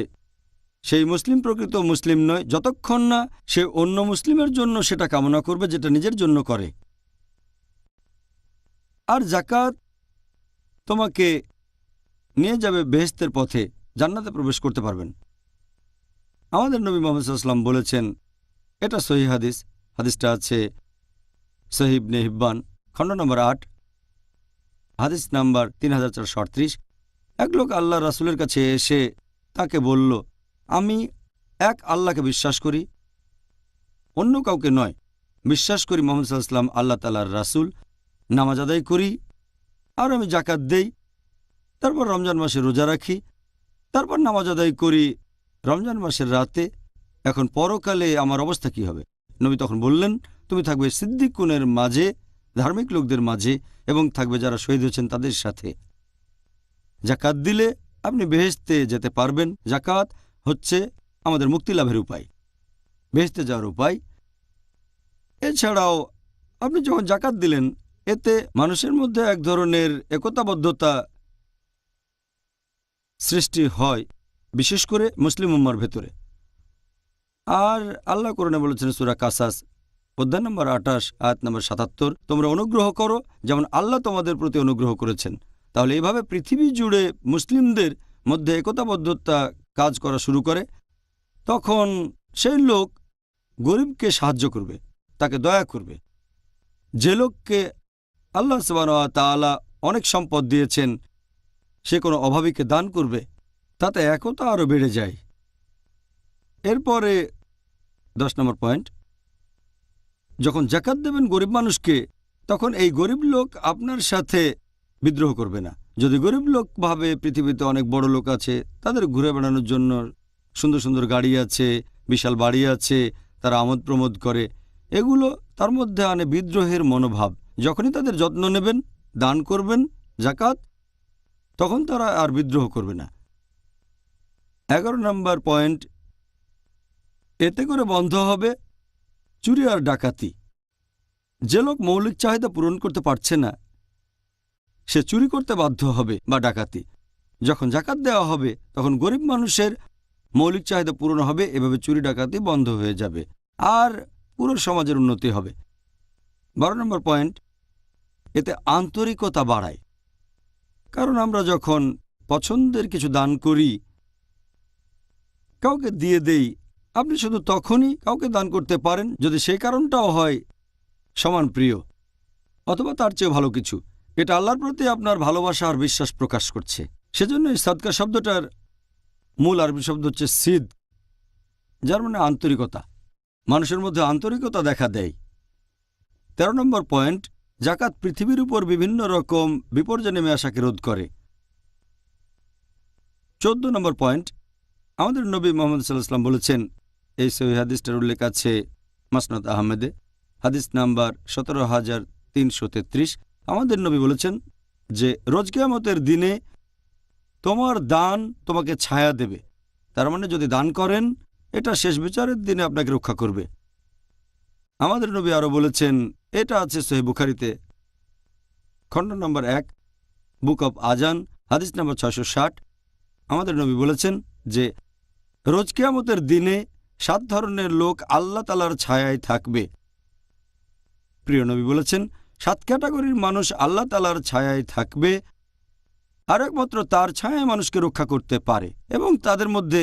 সেই মুসলিম প্রকৃত মুসলিম নয় যতক্ষণ না সে অন্য মুসলিমের জন্য সেটা কামনা করবে যেটা নিজের জন্য করে। আর যাকাত তোমাকে নিয়ে যাবে বেহেশতের পথে, জান্নাতে প্রবেশ করতে পারবেন। আমাদের নবী মুহাম্মদ সাল্লাল্লাহু আলাইহি ওয়াসাল্লাম বলেছেন, এটা সহিহ হাদিস, হাদিসটা আছে সহিহ ইবনে হিব্বান খণ্ড নম্বর 8 হাদিস নাম্বার 3438। এক লোক আল্লাহ রাসূলের কাছে এসে তাকে বলল, আমি এক আল্লাহকে বিশ্বাস করি, অন্য কাউকে নয়। বিশ্বাস করি মুহাম্মদ সাল্লাল্লাহু আলাইহি ওয়াসাল্লাম আল্লাহ তাআলার রাসূল, নামাজ আদায় করি, আর আমি যাকাত দেই, তারপর রমজান মাসে রোজা রাখি, তারপর নামাজ আদায় করি রমজান মাসের রাতে। এখন পরকালে আমার অবস্থা কি হবে? নবী তখন বললেন, তুমি থাকবে সিদ্দিকুনের মাঝে, ধার্মিক লোকদের মাঝে, এবং থাকবে যারা শহীদ হয়েছেন তাদের সাথে। যাকাত দিলে আপনি বেহেশতে যেতে পারবেন। যাকাত হচ্ছে আমাদের মুক্তি লাভের উপায়, বেহেশতে যাওয়ার উপায়। এছাড়াও আপনি যখন যাকাত দিলেন এতে মানুষের মধ্যে এক ধরনের একতাবদ্ধতা সৃষ্টি হয়, বিশেষ করে মুসলিম উম্মার ভেতরে। আর আল্লাহ কোরআনে বলেছেন সূরা কাসাস অধ্যায় নম্বর 28 আয়াত নম্বর 77, তোমরা অনুগ্রহ করো যেমন আল্লাহ তোমাদের প্রতি অনুগ্রহ করেছেন। তাহলে এইভাবে পৃথিবী জুড়ে মুসলিমদের মধ্যে একতাবদ্ধতা কাজ করা শুরু করে। তখন সেই লোক গরিবকে সাহায্য করবে, তাকে দয়া করবে। যে লোককে আল্লাহ সুবহানাহু ওয়া তাআলা অনেক সম্পদ দিয়েছেন সে কোনো অভাবীকে দান করবে, তাতে একতা আরও বেড়ে যায়। এরপরে 10 নম্বর পয়েন্ট, যখন যাকাত দেবেন গরিব মানুষকে তখন এই গরিব লোক আপনার সাথে বিদ্রোহ করবে না। যদি গরিব লোক ভাবে পৃথিবীতে অনেক বড় লোক আছে, তাদের ঘুরে বেড়ানোর জন্য সুন্দর সুন্দর গাড়ি আছে, বিশাল বাড়ি আছে, তারা আমোদ প্রমোদ করে, এগুলো তার মধ্যে আনে বিদ্রোহের মনোভাব। যখনই তাদের যত্ন নেবেন, দান করবেন যাকাত, তখন তারা আর বিদ্রোহ করবে না। 11 নম্বর পয়েন্ট, এতে করে বন্ধ হবে চুরি আর ডাকাতি। যে লোক মৌলিক চাহিদা পূরণ করতে পারছে না সে চুরি করতে বাধ্য হবে বা ডাকাতি। যখন যাকাত দেওয়া হবে তখন গরিব মানুষের মৌলিক চাহিদা পূরণ হবে, এভাবে চুরি ডাকাতি বন্ধ হয়ে যাবে আর পুরো সমাজের উন্নতি হবে। 12 নম্বর পয়েন্ট, এতে আন্তরিকতা বাড়ায়। কারণ আমরা যখন পছন্দের কিছু দান করি, কাউকে দিয়ে দেই, আপনি শুধু তখনই কাউকে দান করতে পারেন যদি সেই কারণটাও হয় সমান প্রিয় অথবা তার চেয়ে ভালো কিছু। এটা আল্লাহর প্রতি আপনার ভালোবাসা আর বিশ্বাস প্রকাশ করছে। সেজন্য এই সাদকা শব্দটার মূল আরবি শব্দ হচ্ছে সিদ, যার মানে আন্তরিকতা। মানুষের মধ্যে আন্তরিকতা দেখা দেয়। 13 নম্বর পয়েন্ট, যাকাত পৃথিবীর উপর বিভিন্ন রকম বিপর্যয় নেমে আসাকে রোধ করে। 14 নম্বর পয়েন্ট, আমাদের নবী মুহাম্মদ সাল্লাল্লাহু আলাইহি ওয়াসাল্লাম বলেছেন, এই সহিহ হাদিসটার উল্লেখ আছে মাসনাদ আহমেদে হাদিস নাম্বার 17333। আমাদের নবী বলেছেন যে রোজ কিয়ামতের দিনে তোমার দান তোমাকে ছায়া দেবে। তার মানে যদি দান করেন এটা শেষ বিচারের দিনে আপনাকে রক্ষা করবে। আমাদের নবী আরও বলেছেন, এটা আছে সহিহ বুখারীতে খণ্ড নম্বর 1 বুক অব আজান হাদিস নম্বর 660। আমাদের নবী বলেছেন যে রোজ কিয়ামতের দিনে 7 ধরনের লোক আল্লাহ তাআলার ছায়ায় থাকবে। প্রিয় নবী বলেছেন 7 ক্যাটাগরির মানুষ আল্লাহ তাআলার ছায়ায় থাকবে আর একমাত্র তার ছায়ায় মানুষকে রক্ষা করতে পারে। এবং তাদের মধ্যে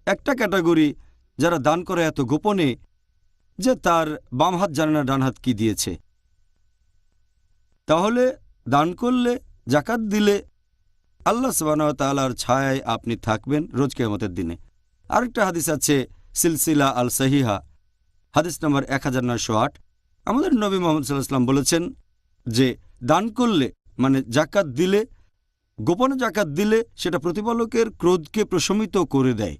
একটা ক্যাটাগরি যারা দান করে এত গোপনে যে তার বাম হাত জানে না ডান হাত কি দিয়েছে। তাহলে দান করলে, যাকাত দিলে আল্লাহ সুবহানাহু ওয়া তাআলার ছায়ায় আপনি থাকবেন রোজ কিয়ামতের দিনে। আরেকটা হাদিস আছে সিলসিলা আল সহিহা হাদিস নম্বর 1908। আমাদের নবী মুহাম্মদ সাল্লাল্লাহু আলাইহি ওয়াসাল্লাম বলেছেন যে দান করলে মানে যাকাত দিলে, গোপনে যাকাত দিলে সেটা প্রতিপালকের ক্রোধকে প্রশমিত করে দেয়।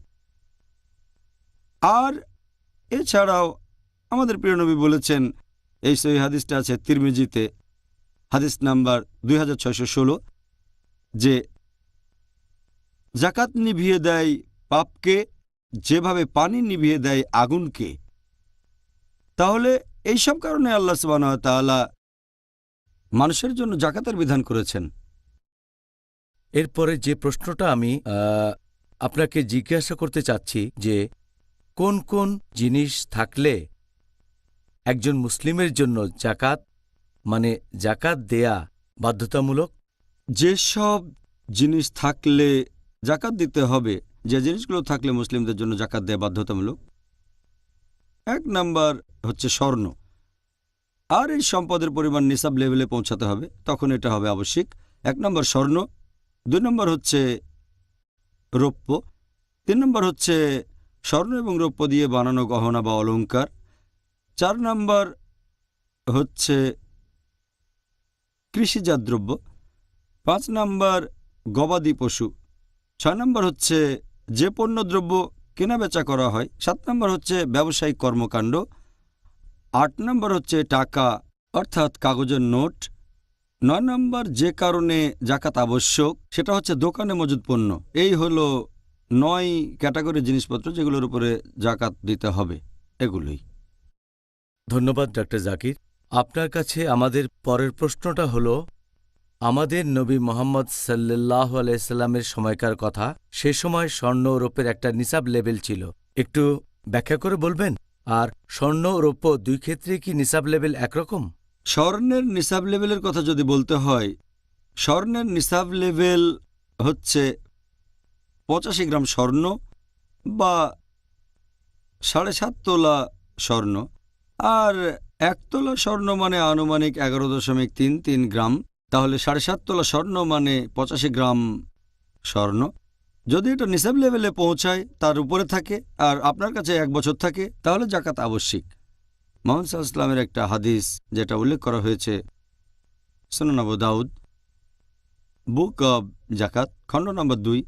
আর এছাড়াও আমাদের প্রিয় নবী বলেছেন এই সহিহ হাদিসটা আছে তিরমিজিতে, হাদিস নাম্বার 2616, যে জাকাত নিভিয়ে দেয় পাপকে যেভাবে পানি নিভিয়ে দেয় আগুনকে। তাহলে এইসব কারণে আল্লাহ সুবহানাহু ওয়া তাআলা মানুষের জন্য জাকাতের বিধান করেছেন। এরপরে যে প্রশ্নটা আমি আপনাকে জিজ্ঞাসা করতে চাচ্ছি যে কোন কোন জিনিস থাকলে একজন মুসলিমের জন্য জাকাত মানে জাকাত দেয়া বাধ্যতামূলক? যেসব জিনিস থাকলে জাকাত দিতে হবে, যে জিনিসগুলো থাকলে মুসলিমদের জন্য জাকাত দেয়া বাধ্যতামূলক, 1 নাম্বার হচ্ছে স্বর্ণ। আর এই সম্পদের পরিমাণ নিসাব লেভেলে পৌঁছাতে হবে, তখন এটা হবে আবশ্যিক। 1 নম্বর স্বর্ণ, 2 নম্বর হচ্ছে রৌপ্য, 3 নম্বর হচ্ছে স্বর্ণ এবং রৌপ্য দিয়ে বানানো গহনা বা অলংকার, 4 নম্বর হচ্ছে কৃষিজাত দ্রব্য, 5 নম্বর গবাদি পশু, 6 নম্বর হচ্ছে যে পণ্যদ্রব্য কেনাবেচা করা হয়, 7 নম্বর হচ্ছে ব্যবসায়িক কর্মকাণ্ড, 8 নম্বর হচ্ছে টাকা অর্থাৎ কাগজের নোট, 9 নম্বর যে কারণে জাকাত আবশ্যক সেটা হচ্ছে দোকানে মজুদ পণ্য। এই হলো 9 ক্যাটাগরি জিনিসপত্র যেগুলোর উপরে জাকাত দিতে হবে, এগুলোই। ধন্যবাদ ডক্টর জাকির। আপনার কাছে আমাদের পরের প্রশ্নটা হলো, আমাদের নবী মোহাম্মদ সাল্লাল্লাহু আলাইহি সাল্লামের সময়কার কথা, সে সময় স্বর্ণ ও রৌপ্যের একটা নিসাব লেভেল ছিল, একটু ব্যাখ্যা করে বলবেন? আর স্বর্ণ ও রৌপ্য দুই ক্ষেত্রে কি নিসাব লেভেল একরকম? স্বর্ণের নিসাব লেভেলের কথা যদি বলতে হয়, স্বর্ণের নিসাব লেভেল হচ্ছে 85 গ্রাম স্বর্ণ বা 7.5 তোলা স্বর্ণ, আর 1 তোলা স্বর্ণ মানে আনুমানিক 11.33 গ্রাম। তাহলে 7.5 তোলা স্বর্ণ মানে 85 গ্রাম স্বর্ণ। যদি এটা নিসাব লেভেলে পৌঁছায়, তার উপরে থাকে, আর আপনার কাছে 1 বছর থাকে, তাহলে জাকাত আবশ্যিক। মুহাম্মদ সাল্লাল্লাহু আলাইহি ওয়াসাল্লামের একটা হাদিস যেটা উল্লেখ করা হয়েছে সুনান আবু দাউদ, বুক অব জাকাত, খণ্ড নম্বর 2,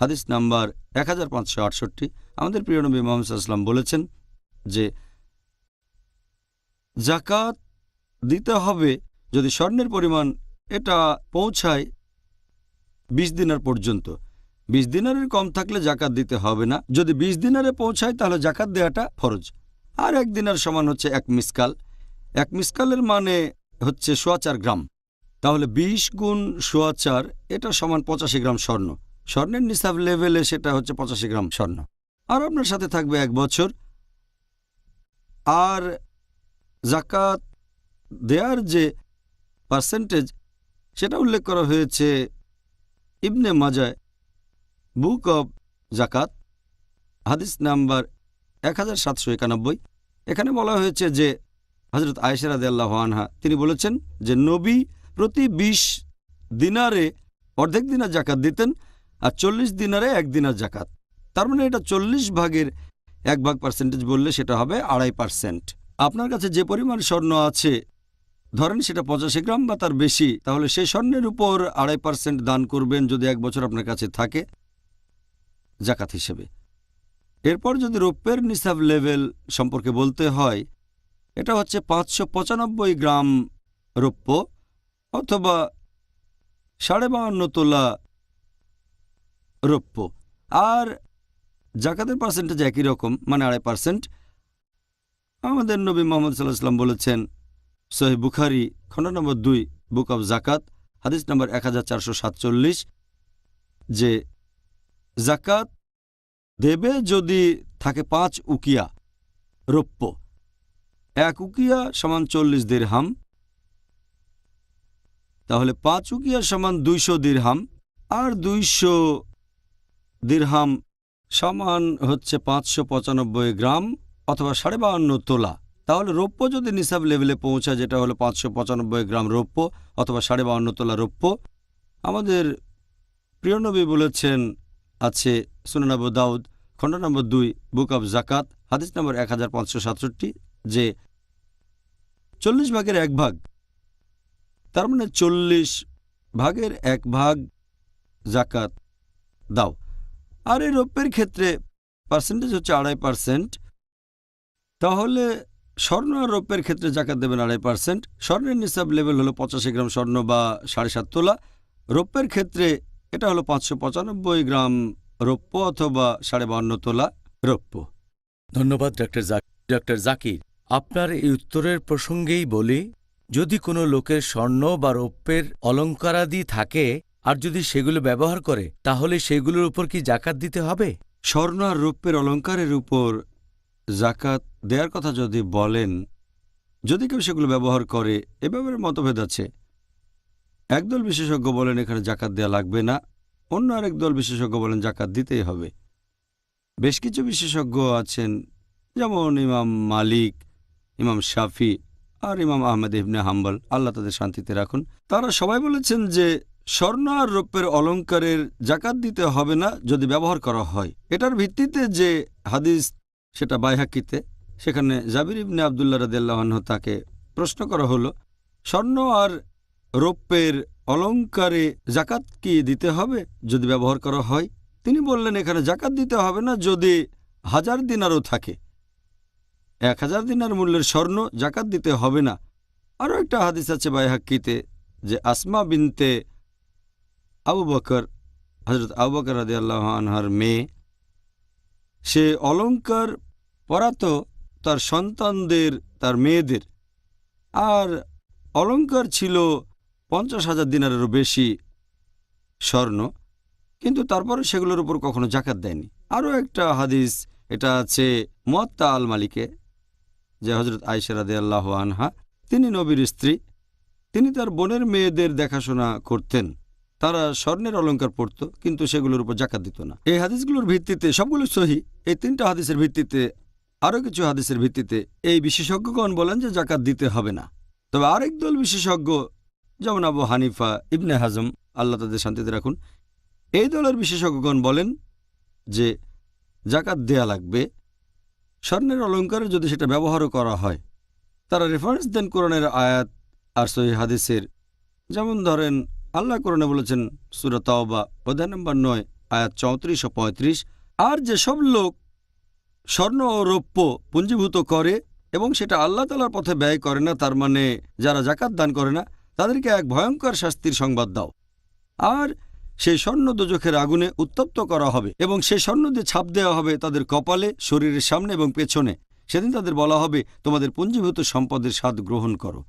হাদিস নাম্বার 1568। আমাদের প্রিয় নবী মুহাম্মদ সাল্লাল্লাহু আলাইহি ওয়াসাল্লাম বলেছেন যে জাকাত দিতে হবে যদি স্বর্ণের পরিমাণ এটা পৌঁছায় 20 দিনার পর্যন্ত। 20 দিনারের কম থাকলে জাকাত দিতে হবে না। যদি 20 দিনারে পৌঁছায় তাহলে জাকাত দেওয়াটা ফরজ। আর 1 দিনার সমান হচ্ছে 1 মিসকাল। 1 মিসকালের মানে হচ্ছে 4.25 গ্রাম। তাহলে 20 গুণ 4.25, এটা সমান 85 গ্রাম স্বর্ণ। স্বর্ণের নিসাব লেভেলে সেটা হচ্ছে 85 গ্রাম স্বর্ণ। আর আপনার সাথে থাকবে 1 বছর। আর জাকাত দেয়ার যে পার্সেন্টেজ সেটা উল্লেখ করা হয়েছে ইবনে মাজায়, বুক অব জাকাত, হাদিস নাম্বার 1791। এখানে বলা হয়েছে যে হযরত আয়েশা রাদিয়াল্লাহু আনহা তিনি বলেছেন যে নবী প্রতি 20 দিনারে অর্ধেক দিনার জাকাত দিতেন, আর 40 দিনারে 1 দিনার জাকাত। তার মানে এটা 40 ভাগের 1 ভাগ পার্সেন্টেজ বললে সেটা হবে 2.5%। আপনার কাছে যে পরিমাণ স্বর্ণ আছে, ধরেন সেটা 85 গ্রাম বা তার বেশি, তাহলে সেই স্বর্ণের উপর 2.5% দান করবেন যদি 1 বছর আপনার কাছে থাকে জাকাত হিসেবে। এরপর যদি রৌপ্যের নিসাব লেভেল সম্পর্কে বলতে হয়, এটা হচ্ছে 595 গ্রাম রৌপ্য অথবা 52.5 তোলা রৌপ্য। আর জাকাতের পার্সেন্টেজ একই রকম, মানে 2.5%। আমাদের নবী মুহাম্মদ সাল্লাল্লাহু আলাইহি ওয়াসাল্লাম বলেছেন সহিহ বুখারী, খণ্ড নম্বর 2, বুক অব জাকাত, হাদিস নম্বর 1447, যে জাকাত দেবে যদি থাকে 5 উকিয়া রৌপ্য। 1 উকিয়া সমান 40 দিরহাম, তাহলে 5 উকিয়া সমান 200 দিরহাম, আর 200 দিরহাম সমান হচ্ছে 595 গ্রাম অথবা 52.5 তোলা। তাহলে রৌপ্য যদি নিসাব লেভেলে পৌঁছায়, যেটা হলো 595 গ্রাম রৌপ্য অথবা 52.5 তোলা রৌপ্য, আমাদের প্রিয় নবী বলেছেন, আছে সুনান আবু দাউদ, খণ্ড নম্বর 2, বুক অব জাকাত, হাদিস নম্বর 1567, যে 40 ভাগের 1 ভাগ, তার মানে 40 ভাগের 1 ভাগ জাকাত দাও। আর এই রৌপ্যের ক্ষেত্রে পার্সেন্টেজ হচ্ছে 2.5%। তাহলে স্বর্ণ আর রৌপ্যের ক্ষেত্রে জাকাত দেবেন 2.5%। স্বর্ণের নিসাব লেভেল হলো 85 গ্রাম স্বর্ণ বা 7.5 তোলা। রৌপ্যের ক্ষেত্রে এটা হলো 595 গ্রাম রৌপ্য অথবা 52.5 তোলা রৌপ্য। ধন্যবাদ ডক্টর জাকির। আপনার এই উত্তরের প্রসঙ্গেই বলি, যদি কোনো লোকের স্বর্ণ বা রৌপ্যের অলঙ্কারাদি থাকে আর যদি সেগুলো ব্যবহার করে, তাহলে সেগুলোর উপর কি জাকাত দিতে হবে? স্বর্ণ আর রৌপ্যের অলঙ্কারের উপর জাকাত দেওয়ার কথা যদি বলেন, যদি কেউ সেগুলো ব্যবহার করে, এ ব্যাপারে মতভেদ আছে। একদল বিশেষজ্ঞ বলেন এখানে জাকাত দেওয়া লাগবে না, অন্য আরেক দল বিশেষজ্ঞ বলেন জাকাত দিতেই হবে। বেশ কিছু বিশেষজ্ঞ আছেন, যেমন ইমাম মালিক, ইমাম শাফি আর ইমাম আহমেদ ইবনে হাম্বল, আল্লাহ তাদের শান্তিতে রাখুন, তারা সবাই বলেছেন যে স্বর্ণ আর রৌপ্যের অলঙ্কারের জাকাত দিতে হবে না যদি ব্যবহার করা হয়। এটার ভিত্তিতে যে হাদিস, সেটা বাইহাকিতে, সেখানে জাবির ইবনে আবদুল্লাহ রাদিয়াল্লাহু আনহু তাকে প্রশ্ন করা হলো, স্বর্ণ আর রৌপ্যের অলঙ্কারে জাকাত কি দিতে হবে যদি ব্যবহার করা হয়? তিনি বললেন এখানে জাকাত দিতে হবে না যদি 1000 দিনারও থাকে। 1000 দিনার মূল্যের স্বর্ণ জাকাত দিতে হবে না। আরও একটা হাদিস আছে বাইহাকিতে যে আসমা বিনতে আবু বকর, হযরত আবু বকর রাদিয়াল্লাহু আনহার মেয়ে, সে অলঙ্কার পরাতো তার সন্তানদের, তার মেয়েদের, আর অলঙ্কার ছিল 50,000 দিনারেরও বেশি স্বর্ণ, কিন্তু তারপরে সেগুলোর উপর কখনো জাকাত দেয়নি। আরও একটা হাদিস, এটা আছে মুয়াত্তা আল মালিকে, যে হযরত আয়েশা রাদিয়াল্লাহু আনহা, তিনি নবীর স্ত্রী, তিনি তার বোনের মেয়েদের দেখাশোনা করতেন, তারা স্বর্ণের অলঙ্কার পরত কিন্তু সেগুলোর উপর জাকাত দিত না। এই হাদিসগুলোর ভিত্তিতে, সবগুলো সহিহ, এই 3টা হাদিসের ভিত্তিতে, আরও কিছু হাদিসের ভিত্তিতে এই বিশেষজ্ঞগণ বলেন যে জাকাত দিতে হবে না। তবে আরেক দল বিশেষজ্ঞ, যেমন আবু হানিফা, ইবনে হাজম, আল্লাহ তাদের শান্তিতে রাখুন, এই দলের বিশেষজ্ঞগণ বলেন যে জাকাত দেয়া লাগবে স্বর্ণের অলঙ্কারে যদি সেটা ব্যবহারও করা হয়। তারা রেফারেন্স দেন কোরআনের আয়াত আর সহিহ হাদিসের, যেমন ধরেন আল্লাহ কোরআনে বলেছেন সূরা তাওবা অধ্যায় নম্বর 9 আয়াত 34 ও 35, আর যেসব লোক স্বর্ণ ও রৌপ্য পুঞ্জীভূত করে এবং সেটা আল্লাহ তাআলার পথে ব্যয় করে না, তার মানে যারা জাকাত দান করে না, তাদেরকে এক ভয়ঙ্কর শাস্তির সংবাদ দাও। আর সেই স্বর্ণ দোজখের আগুনে উত্তপ্ত করা হবে এবং সেই স্বর্ণ দিয়ে ছাপ দেওয়া হবে তাদের কপালে, শরীরের সামনে এবং পেছনে। সেদিন তাদের বলা হবে তোমাদের পুঞ্জীভূত সম্পদের স্বাদ গ্রহণ করো।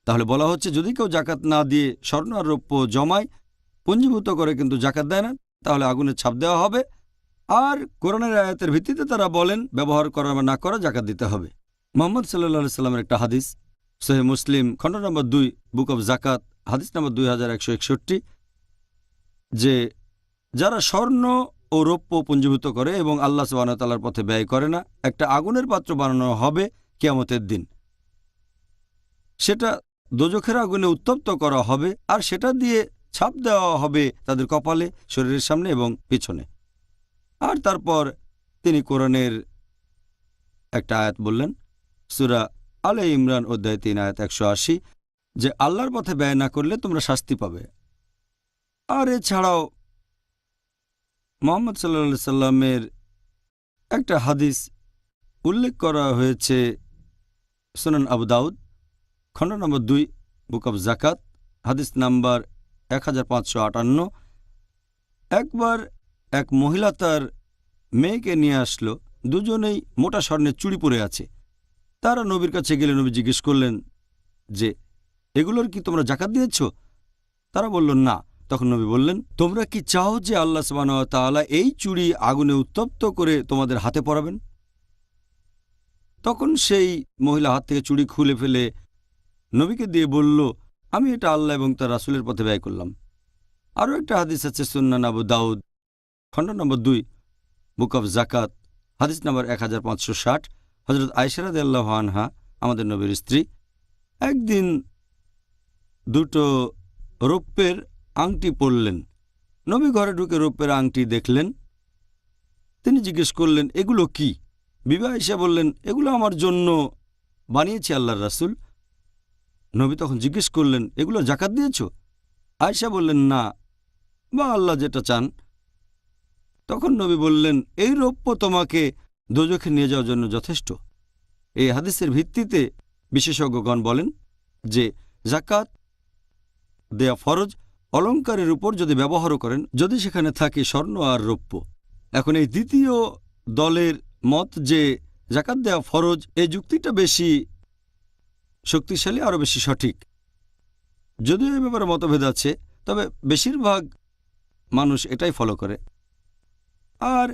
তাহলে বলা হচ্ছে যদি কেউ জাকাত না দিয়ে স্বর্ণ আর রৌপ্য জমায়, পুঞ্জীভূত করে কিন্তু জাকাত দেয় না, তাহলে আগুনে ছাপ দেওয়া হবে। আর কোরআনের আয়াতের ভিত্তিতে তারা বলেন ব্যবহার করা বা না করা জাকাত দিতে হবে। মুহাম্মদ সাল্লাল্লাহু আলাইহি সাল্লামের একটা হাদিস, সহিহ মুসলিম খণ্ড নম্বর 2 বুক অব জাকাত হাদিস নম্বর 2161, যে যারা স্বর্ণ ও রৌপ্য পুঞ্জীভূত করে এবং আল্লাহ সুবহানাহু ওয়া তাআলার পথে ব্যয় করে না, একটা আগুনের পাত্র বানানো হবে কিয়ামতের দিন, সেটা দোজখের আগুনে উত্তপ্ত করা হবে আর সেটা দিয়ে ছাপ দেওয়া হবে তাদের কপালে, শরীরের সামনে এবং পিছনে। আর তারপর তিনি কোরআনের একটা আয়াত বললেন, সূরা আলে ইমরান অধ্যায় 3 আয়াত 180, যে আল্লাহর পথে ব্যয় না করলে তোমরা শাস্তি পাবে। আর এছাড়াও মুহাম্মদ সাল্লাল্লাহু আলাইহি সাল্লামের একটা হাদিস উল্লেখ করা হয়েছে সুনান আবু দাউদ খণ্ড নম্বর 2 বুক অব জাকাত হাদিস নাম্বার 1558। একবার এক মহিলা তার মেয়েকে নিয়ে আসলো, দুজনেই মোটা স্বর্ণের চুড়ি পরে আছে। তারা নবীর কাছে গেলে নবী জিজ্ঞেস করলেন যে এগুলোর কি তোমরা জাকাত দিয়েছ? তারা বলল না। তখন নবী বললেন, তোমরা কি চাও যে আল্লাহ সুবহানাহু ওয়া তাআলা এই চুড়ি আগুনে উত্তপ্ত করে তোমাদের হাতে পরাবেন? তখন সেই মহিলা হাত থেকে চুড়ি খুলে ফেলে নবীকে দিয়ে বলল, আমি এটা আল্লাহ এবং তার রাসূলের পথে ব্যয় করলাম। আরও একটা হাদিস আছে সুনান আবু দাউদ খণ্ড নম্বর 2 বুক অব জাকাত হাদিস নম্বর 1560, হযরত আয়েশা রাদিয়াল্লাহু আনহা, আমাদের নবীর স্ত্রী, একদিন দুটো রৌপ্যের আংটি পরলেন। নবী ঘরে ঢুকে রৌপ্যের আংটি দেখলেন। তিনি জিজ্ঞেস করলেন, এগুলো কি? বিবি আয়েশা বললেন, এগুলো আমার জন্য বানিয়েছি আল্লাহর রাসূল। নবী তখন জিজ্ঞেস করলেন, এগুলো জাকাত দিয়েছ? আয়েশা বললেন, না, বা আল্লাহ যেটা চান। তখন নবী বললেন, এই রৌপ্য তোমাকে দোজখে নিয়ে যাওয়ার জন্য যথেষ্ট। এই হাদিসের ভিত্তিতে বিশেষজ্ঞগণ বলেন যে জাকাত দেয়া ফরজ অলংকারের উপর যদি ব্যবহারও করেন, যদি সেখানে থাকে স্বর্ণ আর রৌপ্য। এখন এই দ্বিতীয় দলের মত যে জাকাত দেয়া ফরজ, এই যুক্তিটা বেশি শক্তিশালী, আরও বেশি সঠিক। যদিও এই ব্যাপারে মতভেদ আছে, তবে বেশিরভাগ মানুষ এটাই ফলো করে। আর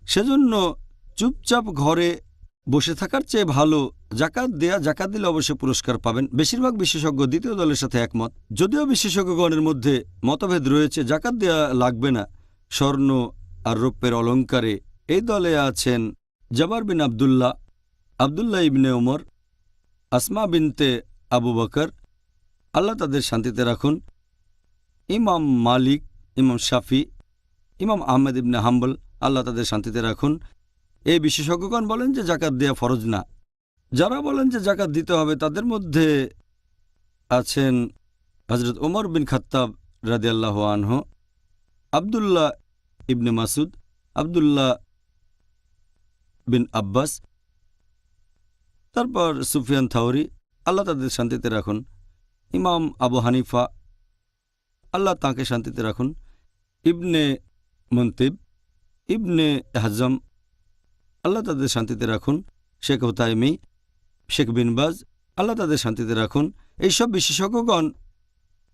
সেজন্য চুপচাপ ঘরে বসে থাকার চেয়ে ভালো জাকাত দেয়া, জাকাত দিলে অবশ্যই পুরস্কার পাবেন। বেশিরভাগ বিশেষজ্ঞ দ্বিতীয় দলের সাথে একমত। যদিও বিশেষজ্ঞগণের মধ্যে মতভেদ রয়েছে জাকাত দেয়া লাগবে না স্বর্ণ আর রৌপ্যের অলঙ্কারে, এই দলে আছেন জাবার বিন আবদুল্লাহ, আবদুল্লাহ ইবনে ওমর, আসমা বিনতে আবু বকর, আল্লাহ তাদের শান্তিতে রাখুন, ইমাম মালিক, ইমাম শাফি, ইমাম আহমেদ ইবনে হাম্বল, আল্লাহ তাদের শান্তিতে রাখুন। এই বিশেষজ্ঞগণ বলেন যে জাকাত দেয়া ফরজ না। যারা বলেন যে জাকাত দিতে হবে তাদের মধ্যে আছেন হযরত ওমর বিন খাত্তাব রাদিয়াল্লাহু আনহু, আবদুল্লাহ ইবনে মাসুদ, আবদুল্লাহ বিন আব্বাস, তারপর সুফিয়ান থাওরি, আল্লাহ তাদের শান্তিতে রাখুন, ইমাম আবু হানিফা, আল্লাহ তাঁকে শান্তিতে রাখুন, ইবনে মুনতিব, ইবনে হাজম, আল্লাহ তাদের শান্তিতে রাখুন, শেখ হুতাইমি, শেখ বিন বাজ, আল্লাহ তাদের শান্তিতে রাখুন। এইসব বিশেষজ্ঞগণ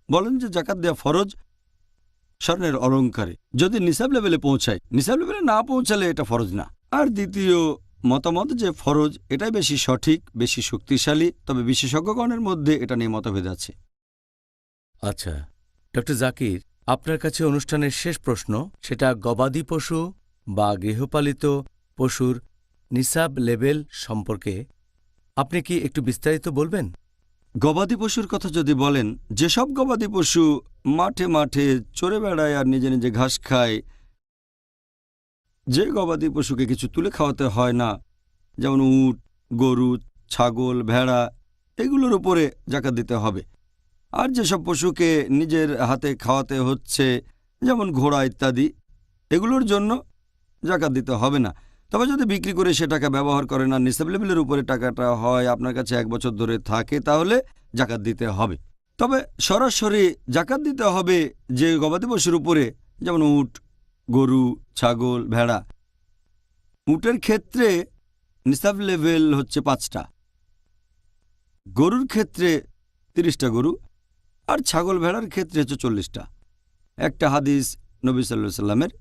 বলেন যে জাকাত দেয়া ফরজ স্বর্ণের অলঙ্কারে, যদি নিসাব লেভেলে পৌঁছায়। নিসাব লেভেলে না পৌঁছালে এটা ফরজ না। আর দ্বিতীয় মতামত যে ফরজ, এটাই বেশি সঠিক, বেশি শক্তিশালী, তবে বিশেষজ্ঞগণের মধ্যে এটা নিয়ে মতভেদ আছে। আচ্ছা ডক্টর জাকির, আপনার কাছে অনুষ্ঠানের শেষ প্রশ্ন, সেটা গবাদি পশু বা গৃহপালিত পশুর নিসাব লেভেল সম্পর্কে আপনি কি একটু বিস্তারিত বলবেন? গবাদি পশুর কথা যদি বলেন, যেসব গবাদি পশু মাঠে মাঠে চড়ে বেড়ায় আর নিজে নিজে ঘাস খায়, যে গবাদি পশুকে কিছু তুলে খাওয়াতে হয় না, যেমন উট, গরু, ছাগল, ভেড়া, এগুলোর উপরে জাকাত দিতে হবে। আর যেসব পশুকে নিজের হাতে খাওয়াতে হচ্ছে, যেমন ঘোড়া ইত্যাদি, এগুলোর জন্য জাকাত দিতে হবে না। তবে যদি বিক্রি করে সে টাকা ব্যবহার করেন আর নিসাব লেভেলের উপরে টাকাটা হয়, আপনার কাছে 1 বছর ধরে থাকে, তাহলে জাকাত দিতে হবে। তবে সরাসরি জাকাত দিতে হবে যে গবাদি পশুর উপরে, যেমন উট, গরু, ছাগল, ভেড়া। উটের ক্ষেত্রে নিসাব লেভেল হচ্ছে 5টা, গরুর ক্ষেত্রে 30টা গরু, আর ছাগল ভেড়ার ক্ষেত্রে হচ্ছে 40টা। একটা হাদিস নবী সাল্লাল্লাহু আলাইহি সাল্লামের,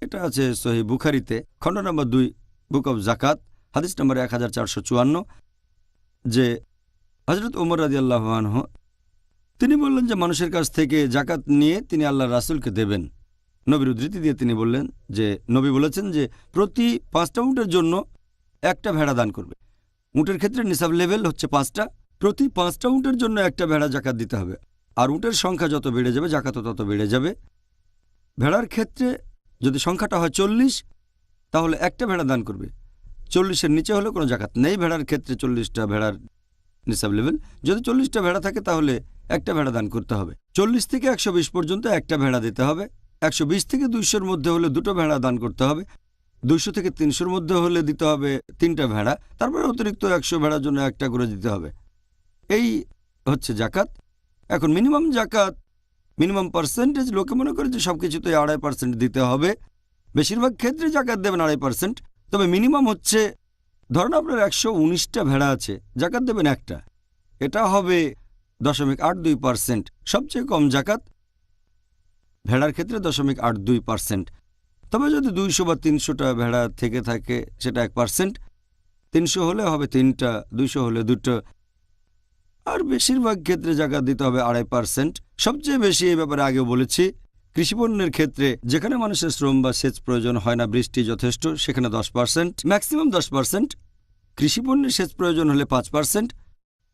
এটা আছে সহিহ বুখারীতে, খণ্ড নম্বর 2, বুক অব জাকাত, হাদিস নম্বর 1454, যে হযরত ওমর রাদিয়াল্লাহু আনহু তিনি বললেন যে মানুষের কাছ থেকে জাকাত নিয়ে তিনি আল্লাহর রাসূলকে দেবেন। নবীর উদ্ধৃতি দিয়ে তিনি বললেন যে নবী বলেছেন যে প্রতি 5টা উটের জন্য একটা ভেড়া দান করবে। উটের ক্ষেত্রে নিসাব লেভেল হচ্ছে 5টা, প্রতি 5টা উটের জন্য একটা ভেড়া জাকাত দিতে হবে। আর উটের সংখ্যা যত বেড়ে যাবে জাকাতও তত বেড়ে যাবে। ভেড়ার ক্ষেত্রে যদি সংখ্যাটা হয় 40, তাহলে একটা ভেড়া দান করবে। 40-এর নিচে হলে কোনো জাকাত নেই। ভেড়ার ক্ষেত্রে 40টা ভেড়ার নিসাব লেভেল। যদি 40টা ভেড়া থাকে তাহলে একটা ভেড়া দান করতে হবে। 40 থেকে 120 পর্যন্ত একটা ভেড়া দিতে হবে। 120 থেকে 200-র মধ্যে হলে 2টো ভেড়া দান করতে হবে। 200 থেকে 300-র মধ্যে হলে দিতে হবে 3টা ভেড়া। তারপরে অতিরিক্ত 100 ভেড়ার জন্য একটা করে দিতে হবে। এই হচ্ছে জাকাত। এখন মিনিমাম জাকাত, মিনিমাম পার্সেন্টেজ, লোকে মনে করে যে সব কিছুতে 2.5% দিতে হবে। বেশিরভাগ ক্ষেত্রে জাকাত দেবেন 2.5%। তবে মিনিমাম হচ্ছে, ধরুন আপনার 119টা ভেড়া আছে, জাকাত দেবেন একটা, এটা হবে 0.82%। সবচেয়ে কম জাকাত ভেড়ার ক্ষেত্রে 0.82%। তবে যদি 200 বা 300টা ভেড়া থেকে থাকে সেটা 1%। 300 হলে হবে 3টা, 200 হলে 2টো। আর বেশিরভাগ ক্ষেত্রে জাকাত দিতে হবে 2.5%। সবচেয়ে বেশি এই ব্যাপারে আগেও বলেছি, কৃষিপণ্যের ক্ষেত্রে যেখানে মানুষের শ্রম বা সেচ প্রয়োজন হয় না, বৃষ্টি যথেষ্ট, সেখানে 10%, ম্যাক্সিমাম 10%। কৃষিপণ্যের সেচ প্রয়োজন হলে 5%।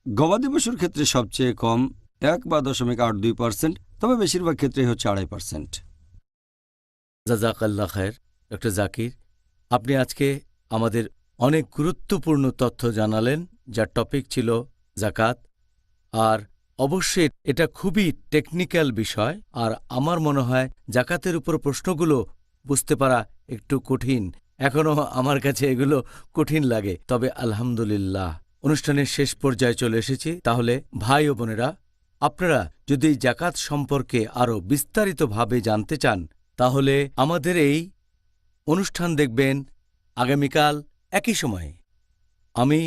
গবাদি পশুর ক্ষেত্রে সবচেয়ে কম 1 বা 0.82%। তবে বেশিরভাগ ক্ষেত্রেই হচ্ছে 2.5%। জাযাকাল্লাহ খায়ের। ডক্টর জাকির, আপনি আজকে আমাদের অনেক গুরুত্বপূর্ণ তথ্য জানালেন, যার টপিক ছিল জাকাত। আর অবশ্যই এটা খুবই টেকনিক্যাল বিষয়, আর আমার মনে হয় জাকাতের উপর প্রশ্নগুলো বুঝতে পারা একটু কঠিন। এখনও আমার কাছে এগুলো কঠিন লাগে। তবে আলহামদুলিল্লাহ, অনুষ্ঠানের শেষ পর্যায়ে চলে এসেছি। তাহলে ভাই ও বোনেরা, আপনারা যদি জাকাত সম্পর্কে আরও বিস্তারিতভাবে জানতে চান তাহলে আমাদের এই অনুষ্ঠান দেখবেন আগামীকাল একই সময়ে। আমি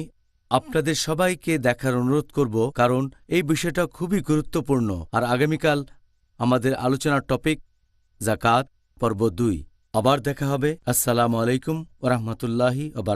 আপনাদের সবাইকে দেখার অনুরোধ করব, কারণ এই বিষয়টা খুবই গুরুত্বপূর্ণ। আর আগামীকাল আমাদের আলোচনার টপিক জাকাত পর্ব 2। আবার দেখা হবে। আসসালামু আলাইকুম ওয়া রাহমাতুল্লাহি ওয়া বারাকাতুহু।